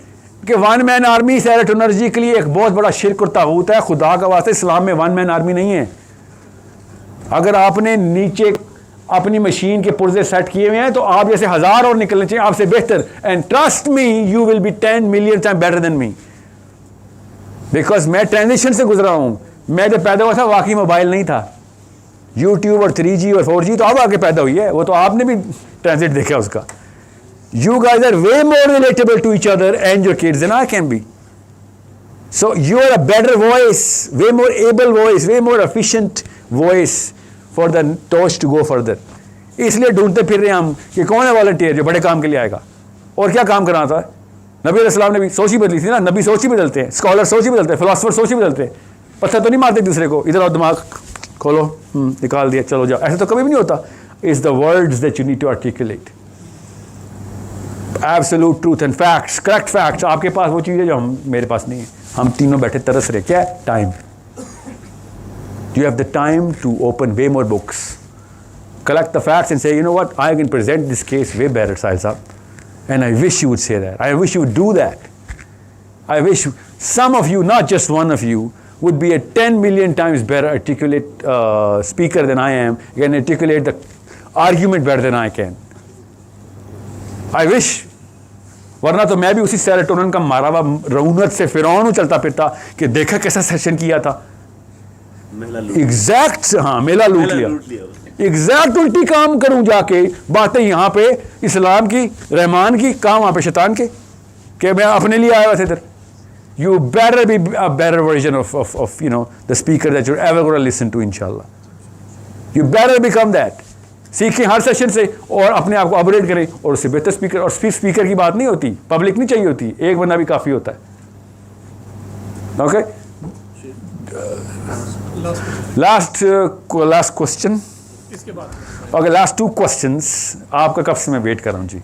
A: कि वन मैन आर्मी सेरोटोनर्जी के लिए एक बहुत बड़ा शिर्क और तागूत है। खुदा का वास्ते इस्लाम में वन मैन आर्मी नहीं है। अगर आपने नीचे अपनी मशीन के पुर्जे सेट किए हुए हैं तो आप जैसे 1000 और निकलने चाहिए आपसे बेहतर। And trust me, you will B 10 million time better than me, because मैं ट्रांजिशन से गुजरा हूं। मैं जब पैदा हुआ था वाकई मोबाइल नहीं था, यूट्यूब और 3G और 4G तो अब आके पैदा हुई है, वो तो आपने भी ट्रांजिट देखा उसका। You guys are way more relatable to each other and your kids than I can be. So you are a better voice, way more able voice, way more efficient voice for the torch to go further. इसलिए ढूंढते फिर रहे हम कि कौन है वॉलंटियर जो बड़े काम के लिए आएगा। और क्या काम कराना था? नबी अलैहिस्सलाम ने भी सोच ही बदली थी ना। नबी सोच ही बदलते हैं, स्कॉलर सोच ही बदलते हैं, फिलोसफर सोच ही बदलते हैं। पत्थर तो नहीं मारते दूसरे को, इधर आओ दिमाग खोलो, निकाल दिया, चलो जाओ। ऐसा तो कभी भी नहीं होता। Is the words that you need to articulate, absolute truth and facts, correct facts. आपके पास वो चीज़ है जो मेरे पास नहीं है। हम तीनों बैठे तरस रहे, क्या है? Time. You have the time to open way more books, collect the facts and say, you know what, I can present this case way better, Sahil Saab. And I wish you would say that. I wish you would do that. I wish some of you, not just one of you, would be a 10 million times better articulate speaker than I am, can articulate the argument better than I can. I wish. वरना तो मैं भी उसी सेरोटोनिन का मारा हुआ रऊनत से फिरौन चलता फिरता कि देखा कैसा सेशन किया था। एग्जैक्ट, हाँ मेला लूट लिया,
K: उसने।
A: एग्जैक्ट उल्टी काम करूं जाके, बातें यहाँ पे इस्लाम की, रहमान की, काम वहाँ पे शैतान के, कि मैं अपने लिए आया हुआ था इधर। You better be a better version of you know the speaker that you're ever going to listen to, inshallah. You better become that. सीखें हर सेशन से और अपने आप को अपग्रेड करें और उससे बेहतर स्पीकर। और स्पीकर की बात नहीं होती, पब्लिक नहीं चाहिए होती, एक बंदा भी काफ़ी होता है। Okay, last question, okay last 2 questions आपका कब से मैं वेट कर रहा हूँ जी।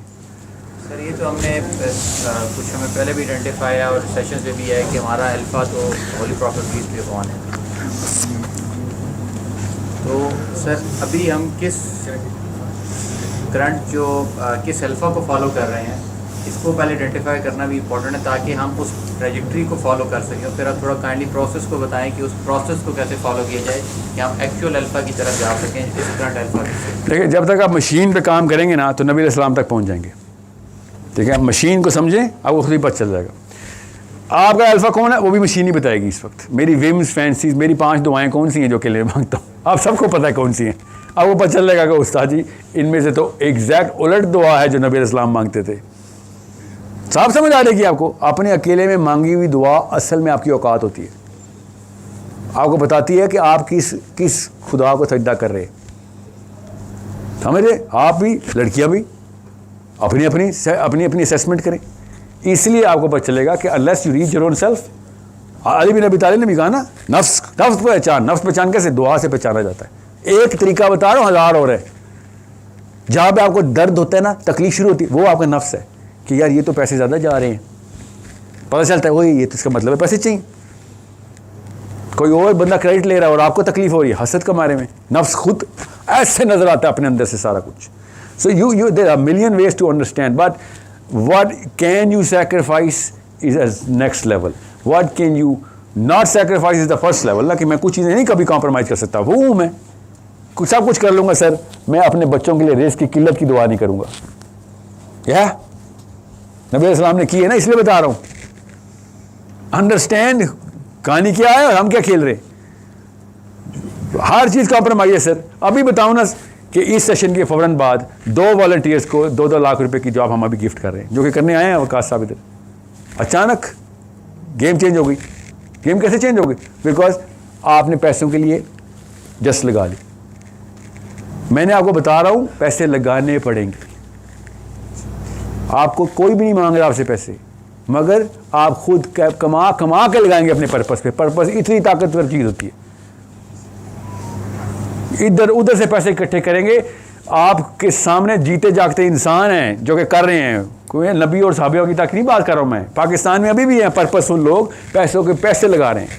F: सर ये तो हमने कुछ समय पहले भी आइडेंटिफाई है और सेशन पे भी है कि हमारा अल्फा तो होली प्रॉफिट पीस पे कौन है। तो सर अभी हम किस करंट जो किस अल्फा को फॉलो कर रहे हैं, इसको पहले आइडेंटिफाई करना भी इम्पोर्टेंट है ताकि हम उस ट्रेजेक्ट्री को फॉलो कर सकें। फिर आप थोड़ा काइंडली प्रोसेस को बताएं कि उस प्रोसेस को कैसे फॉलो किया जाए कि हम एक्चुअल अल्फा की तरफ जा सकें, इस करंट अल्फा की।
A: देखिए, जब तक आप मशीन पे काम करेंगे ना तो नबी अलैहिस्सलाम तक पहुँच जाएंगे। ठीक है, मशीन को समझें, आपको खुद ही पता चल जाएगा आपका अल्फा कौन है, वो भी मशीन ही बताएगी। इस वक्त मेरी विम्स फैंसीज, मेरी 5 दुआएं कौन सी हैं जो अकेले मांगता हूँ, आप सबको पता है कौन सी हैं। आपको पता चल जाएगा कि उस्ताद जी इनमें से तो एग्जैक्ट उलट दुआ है जो नबी अलैहिस्सलाम मांगते थे। साफ समझ आ जाएगी आपको, अपने अकेले में मांगी हुई दुआ असल में आपकी औकात होती है, आपको बताती है कि आप किस खुदा को सजदा कर रहे हैं। समझे, आप भी लड़कियाँ भी अपनी अपनी असेसमेंट करें। इसलिए आपको पता चलेगा कि unless you reach your own self, Ali bin Abi Talib ने भी कहा ना, नफ्स पहचान कैसे, दुआ से पहचाना जाता है। एक तरीका बता रहा हूँ, 1000 और है। जहाँ पे आपको दर्द होता है ना, तकलीफ शुरू होती है, वो आपका नफ्स है कि यार ये तो पैसे ज़्यादा जा रहे हैं, पता चलता है वही ये तो इसका मतलब है पैसे चाहिए। कोई और बंदा क्रेडिट ले रहा है और आपको तकलीफ हो रही है हसद के मारे में, नफ्स खुद ऐसे नजर आता है अपने अंदर से सारा कुछ। So there are a million ways to understand, but what can you sacrifice is a next level. What can you not sacrifice is the first level. ना कि मैं कुछ चीज़ें नहीं कभी कॉम्प्रोमाइज़ कर सकता, वो हूँ मैं, सब कुछ कर लूँगा सर, मैं अपने बच्चों के लिए रेस की किल्लत की दुआ नहीं करूँगा। क्या नबी अलैहिस्सलाम ने की है ना, इसलिए बता रहा हूँ। अंडरस्टैंड कहानी क्या है और हम क्या खेल रहे, हर चीज़ कॉम्प्रोमाइज़ है सर। अभी बताऊँ ना कि इस सेशन के फ़ौरन बाद 2 वॉलंटियर्स को 2-2 लाख रुपए की जॉब हम अभी गिफ्ट कर रहे हैं, जो कि करने आए हैं वकास साहब इधर। अचानक गेम चेंज हो गई। गेम कैसे चेंज हो गई? बिकॉज आपने पैसों के लिए जस्ट लगा ली। मैंने आपको बता रहा हूँ, पैसे लगाने पड़ेंगे। आपको कोई भी नहीं मांग रहा आपसे पैसे, मगर आप खुद कमा के लगाएंगे अपने पर्पस पे। पर्पस इतनी ताकतवर चीज़ होती है, इधर उधर से पैसे इकट्ठे करेंगे। आपके सामने जीते जागते इंसान हैं जो कि कर रहे हैं, कोई नबी और साहबियों की तक नहीं बात कर रहा हूँ मैं। पाकिस्तान में अभी भी हैं पर्पसफुल लोग, पैसों के पैसे लगा रहे हैं।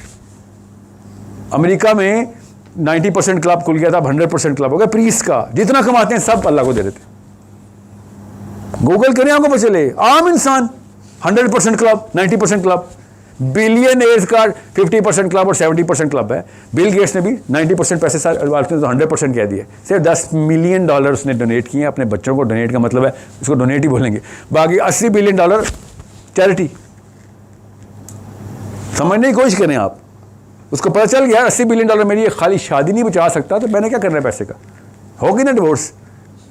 A: अमेरिका में 90% क्लब खुल गया था, 100% क्लब हो गया। प्रीस का जितना कमाते हैं सब अल्लाह को दे देते। गूगल करें, आपको पता चले, आम इंसान 100% क्लब, 90% क्लब। बिलियनर्स का 50% क्लब और 70% क्लब है। बिल गेट्स ने भी 90% पैसे 100% कह दिए। सिर्फ $10 मिलियन उसने डोनेट किए अपने बच्चों को। डोनेट का मतलब है उसको डोनेट ही बोलेंगे। बाकी $80 बिलियन चैरिटी। समझने की कोशिश करें आप। उसको पता चल गया $80 बिलियन मेरी खाली शादी नहीं बचा सकता, तो मैंने क्या करना है पैसे का। होगी ना डिवोर्स,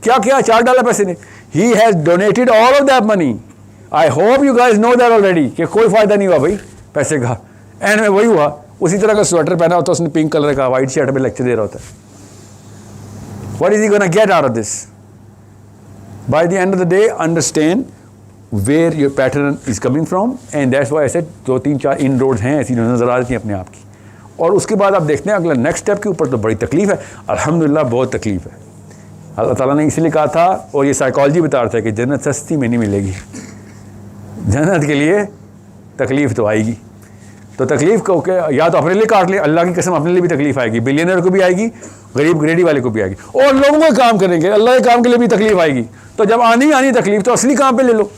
A: क्या किया, $4 पैसे ने। He has donated all of that money. I hope you guys know that already कि कोई फायदा नहीं हुआ भाई पैसे का। एंड में वही हुआ, उसी तरह का स्वेटर पहना होता है उसने, पिंक कलर का, वाइट शर्ट में लेक्चर दे रहा होता है। What is he gonna get out of this? By the end of the day understand where your pattern is coming from, and that's why I said 2-3-4 in roads हैं ऐसी नजर आ रही थी अपने आप की। और उसके बाद आप देखते हैं अगला नेक्स्ट स्टेप के ऊपर तो बड़ी तकलीफ है। अल्हम्दुलिल्लाह बहुत तकलीफ है। अल्लाह ताला ने इसलिए कहा था, और ये साइकोलॉजी बता रहा था कि जन्नत सस्ती में नहीं मिलेगी। जन्नत के लिए तकलीफ़ तो आएगी। तो तकलीफ़ को या तो अपने लिए काट ले, अल्लाह की कसम अपने लिए भी तकलीफ़ आएगी, बिलियनर को भी आएगी, गरीब ग्रेडी वाले को भी आएगी, और लोगों का काम करेंगे अल्लाह के काम के लिए भी तकलीफ़ आएगी। तो जब आनी तकलीफ़ तो असली काम पे ले लो,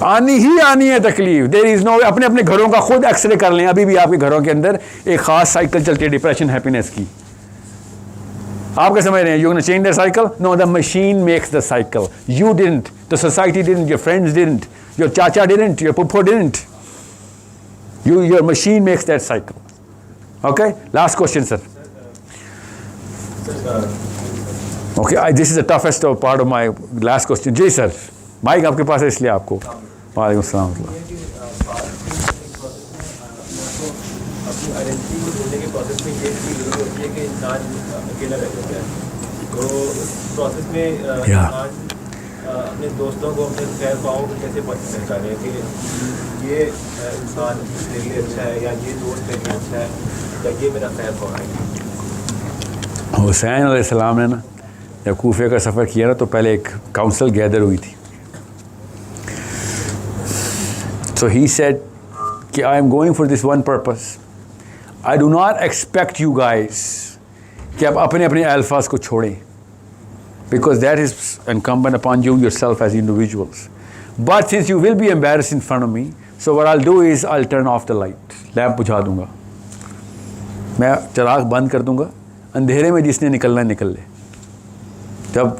A: आनी है तकलीफ। देयर इज़ नो, अपने अपने घरों का खुद एक्सरे कर लें। अभी भी आपके घरों के अंदर एक ख़ास साइकिल चलती है डिप्रेशन हैप्पीनेस की। आप क्या समझ रहे हैं? You gonna change that cycle? No, the machine makes the cycle. You didn't, the society didn't, your friends didn't, your चाचा डिडंट, योर पुप्पो didn't. Your machine makes that cycle. Okay, last question, sir. Okay, this is the toughest part of my last question. जी सर, माइक आपके पास है इसलिए आपको। वालेकुम सलाम।
F: अपनी आइडेंटिटी को ढूंढने के प्रोसेस में ये चीज़ ज़रूरी होती है कि इंसान अकेला रह जाता है। तो उस प्रोसेस में इंसान अपने दोस्तों को, अपने खैर ख्वाहों को कैसे पहचाने कि ये इंसान मेरे लिए अच्छा है या ये दोस्त मेरे लिए अच्छा है या ये मेरा खैर ख्वाह है।
A: हुसैन अलैहिस्सलाम ने ना जब कूफे का सफ़र किया ना तो पहले एक काउंसिल गैदर हुई थी। So he said कि I am going for this one purpose. I do not expect you guys कि आप अपने अपने अल्फाज को छोड़ें, because that is incumbent upon you yourself as individuals. But since you will be embarrassed in front of me, so what I'll do is I'll turn off the light. Lamp बुझा दूंगा, मैं चिराग बंद कर दूंगा, अंधेरे में जिसने निकलना निकल ले। जब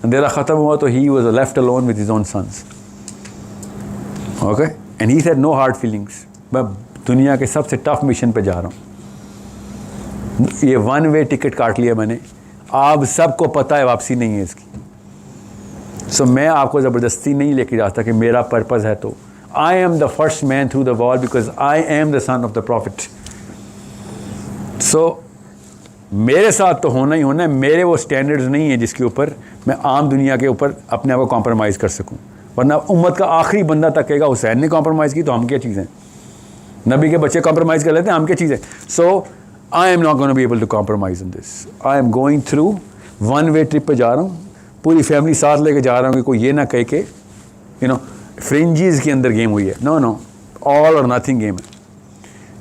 A: अंधेरा ख़त्म हुआ तो he was left alone with his own sons. Okay? And he said no hard feelings. मैं दुनिया के सबसे टफ मिशन पे जा रहा हूँ। ये वन वे टिकट काट लिया मैंने, आप सबको पता है वापसी नहीं है इसकी। सो मैं आपको ज़बरदस्ती नहीं लेके जाता कि मेरा पर्पज़ है तो I am the first man through the wall because I am the son of the prophet. So मेरे साथ तो होना ही होना है। मेरे वो स्टैंडर्ड्स नहीं है जिसके ऊपर मैं आम दुनिया के ऊपर अपने आप को कॉम्प्रोमाइज़ कर सकूं, वरना उम्मत का आखिरी बंदा तक कहेगा हुसैन ने कॉम्प्रोमाइज़ की तो हम क्या चीज़ें, नबी के बच्चे कॉम्प्रोमाइज़ कर लेते हैं, हम क्या चीज़ें। So I am not gonna be able to compromise in this. I am going through one way trip पे जा रहा हूँ, पूरी फैमिली साथ लेके जा रहा हूँ कि कोई ये ना कहे कि फ्रिंजीज़ के अंदर गेम हुई है। No no, all or nothing game है।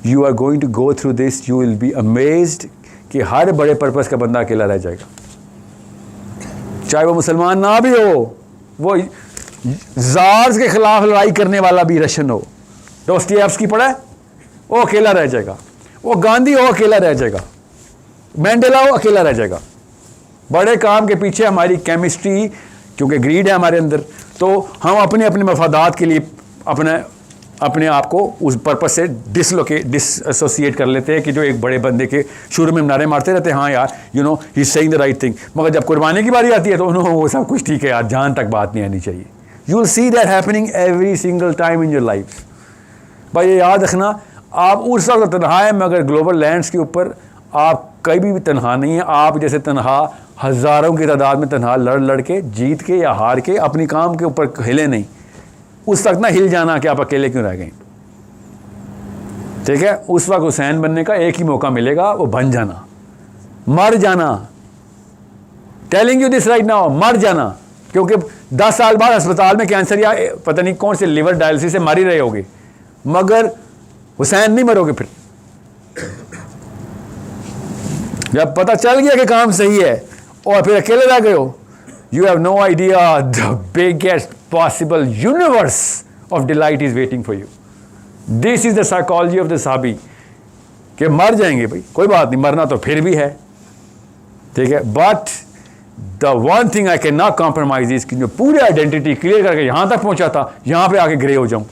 A: You are going to go through this, you will be amazed कि हर बड़े पर्पस का बंदा अकेला रह जाएगा, चाहे वो मुसलमान ना भी हो, वो ज़ार्स के खिलाफ लड़ाई करने वाला भी रशियन हो, दोस्तोयेव्स्की पढ़ा है, वो अकेला रह जाएगा, वो गांधी हो अकेला रह जाएगा, मैंडेला हो अकेला रह जाएगा। बड़े काम के पीछे हमारी केमिस्ट्री, क्योंकि ग्रीड है हमारे अंदर, तो हम अपने अपने मफादात के लिए अपने आप को उस पर्पस से डिसएसोसिएट कर लेते हैं कि जो एक बड़े बंदे के शुरू में नारे मारते रहते हैं, हाँ यार he is saying the right thing, मगर जब कुर्बानी की बारी आती है तो वो सब कुछ ठीक है यार, जान तक बात नहीं आनी चाहिए। You will see that happening every single time in your life. भाई ये याद रखना, आप उस वक्त तनहा है मगर ग्लोबल लैंड्स के ऊपर आप कभी भी तनहा नहीं है। आप जैसे तनहा हज़ारों की तादाद में तनहा लड़ के जीत के या हार के अपनी काम के ऊपर हिले नहीं, उस वक्त ना हिल जाना कि आप अकेले क्यों रह गए। ठीक है, उस वक्त हुसैन बनने का एक ही मौका मिलेगा, वो बन जाना, मर जाना। Telling you this right now, मर जाना, क्योंकि 10 साल बाद अस्पताल में कैंसर या पता नहीं कौन से लिवर डायलिसिस से मर ही रहे होगे, मगर हुसैन नहीं मरोगे। फिर जब पता चल गया कि काम सही है और फिर अकेले रह गए हो, you have no idea the biggest possible universe of delight is waiting for you. This is the psychology of the sahabi कि मर जाएंगे भाई, कोई बात नहीं, मरना तो फिर भी है, ठीक है। But the one thing I can not compromise is कि जो पूरी आइडेंटिटी क्लियर करके यहाँ तक पहुँचा था, यहाँ पे आके ग्रे हो जाऊँ।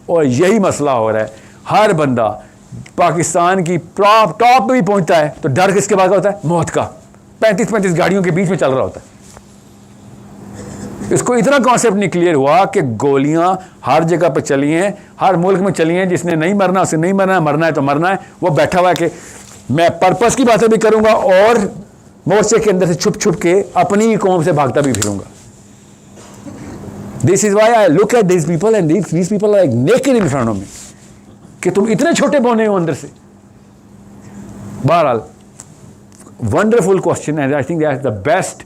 A: और यही मसला हो रहा है। हर बंदा पाकिस्तान की टॉप पे भी पहुँचता है तो डर किसके बाद का होता है? मौत का। 35-35 गाड़ियों के बीच में चल रहा होता है। इसको इतना कॉन्सेप्ट नहीं क्लियर हुआ कि गोलियां हर जगह पर चली हैं, हर मुल्क में चली हैं। जिसने नहीं मरना उसे नहीं मरना है, मरना है तो मरना है। वो बैठा हुआ है कि मैं पर्पस की बातें भी करूंगा और मोर्चे के अंदर से छुप छुप के अपनी ही कौम से भागता भी फिरूंगा। This is why I look at this people and these people are like naked in front of me कि तुम इतने छोटे बने हो अंदर से। बहरहाल wonderful question and I think that's the best.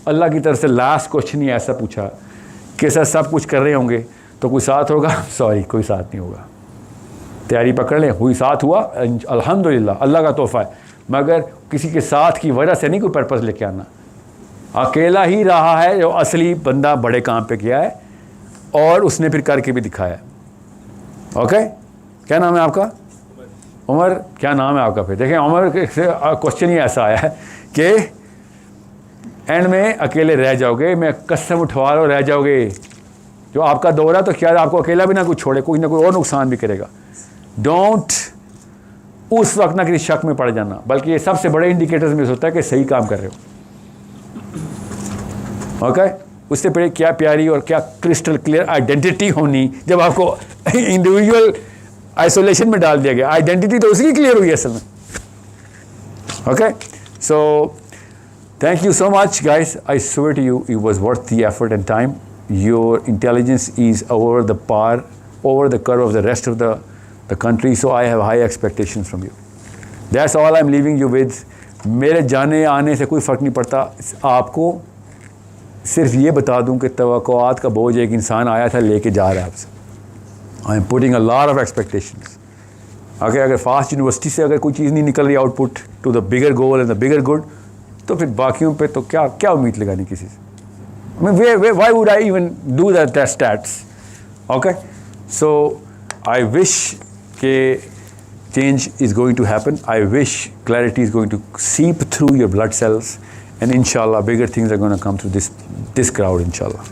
A: अल्लाह की तरफ से लास्ट क्वेश्चन ही ऐसा पूछा कि सर सब कुछ कर रहे होंगे तो कोई साथ होगा? सॉरी, कोई साथ नहीं होगा। तैयारी पकड़ लें, हुई साथ हुआ अल्हम्दुलिल्लाह, अल्लाह का तोहफा है। मगर किसी के साथ की वजह से नहीं कोई पर्पस लेके आना। अकेला ही रहा है जो असली बंदा बड़े काम पे किया है और उसने फिर करके भी दिखाया है। ओके, क्या नाम है आपका? उमर। क्या नाम है आपका? फिर देखें, उमर से क्वेश्चन ही ऐसा आया है कि एंड में अकेले रह जाओगे, मैं कसम उठवा लो रह जाओगे। जो आपका दौरा तो क्या आपको अकेला भी ना कुछ छोड़े, कोई ना कोई और नुकसान भी करेगा। डोंट उस वक्त ना किसी शक में पड़ जाना, बल्कि ये सबसे बड़े इंडिकेटर्स में से होता है कि सही काम कर रहे हो। ओके उससे पहले क्या प्यारी और क्या क्रिस्टल क्लियर आइडेंटिटी होनी, जब आपको इंडिविजुअल आइसोलेशन में डाल दिया गया, आइडेंटिटी तो उसकी क्लियर हुई है असल में। Okay so thank you so much guys, I swear to you it was worth the effort and time. Your intelligence is over the par, over the curve of the rest of the country, so I have high expectations from you. That's all I'm leaving you with. मेरे जाने आने से कोई फ़र्क नहीं पड़ता, आपको सिर्फ ये बता दूं कि तवक्कुआत का बोझ एक इंसान आया था लेके जा रहा है आपसे। I am putting a lot of expectations. अगर फास्ट यूनिवर्सिटी से अगर कोई चीज़ नहीं निकल रही output to the bigger goal and the bigger good, तो फिर बाकियों पे तो क्या क्या उम्मीद लगानी किसी से। I mean, why would I even do that stats? Okay, so I wish change is going to happen. I wish clarity is going to seep through your blood cells, and inshallah bigger things are going to come through this crowd, inshallah.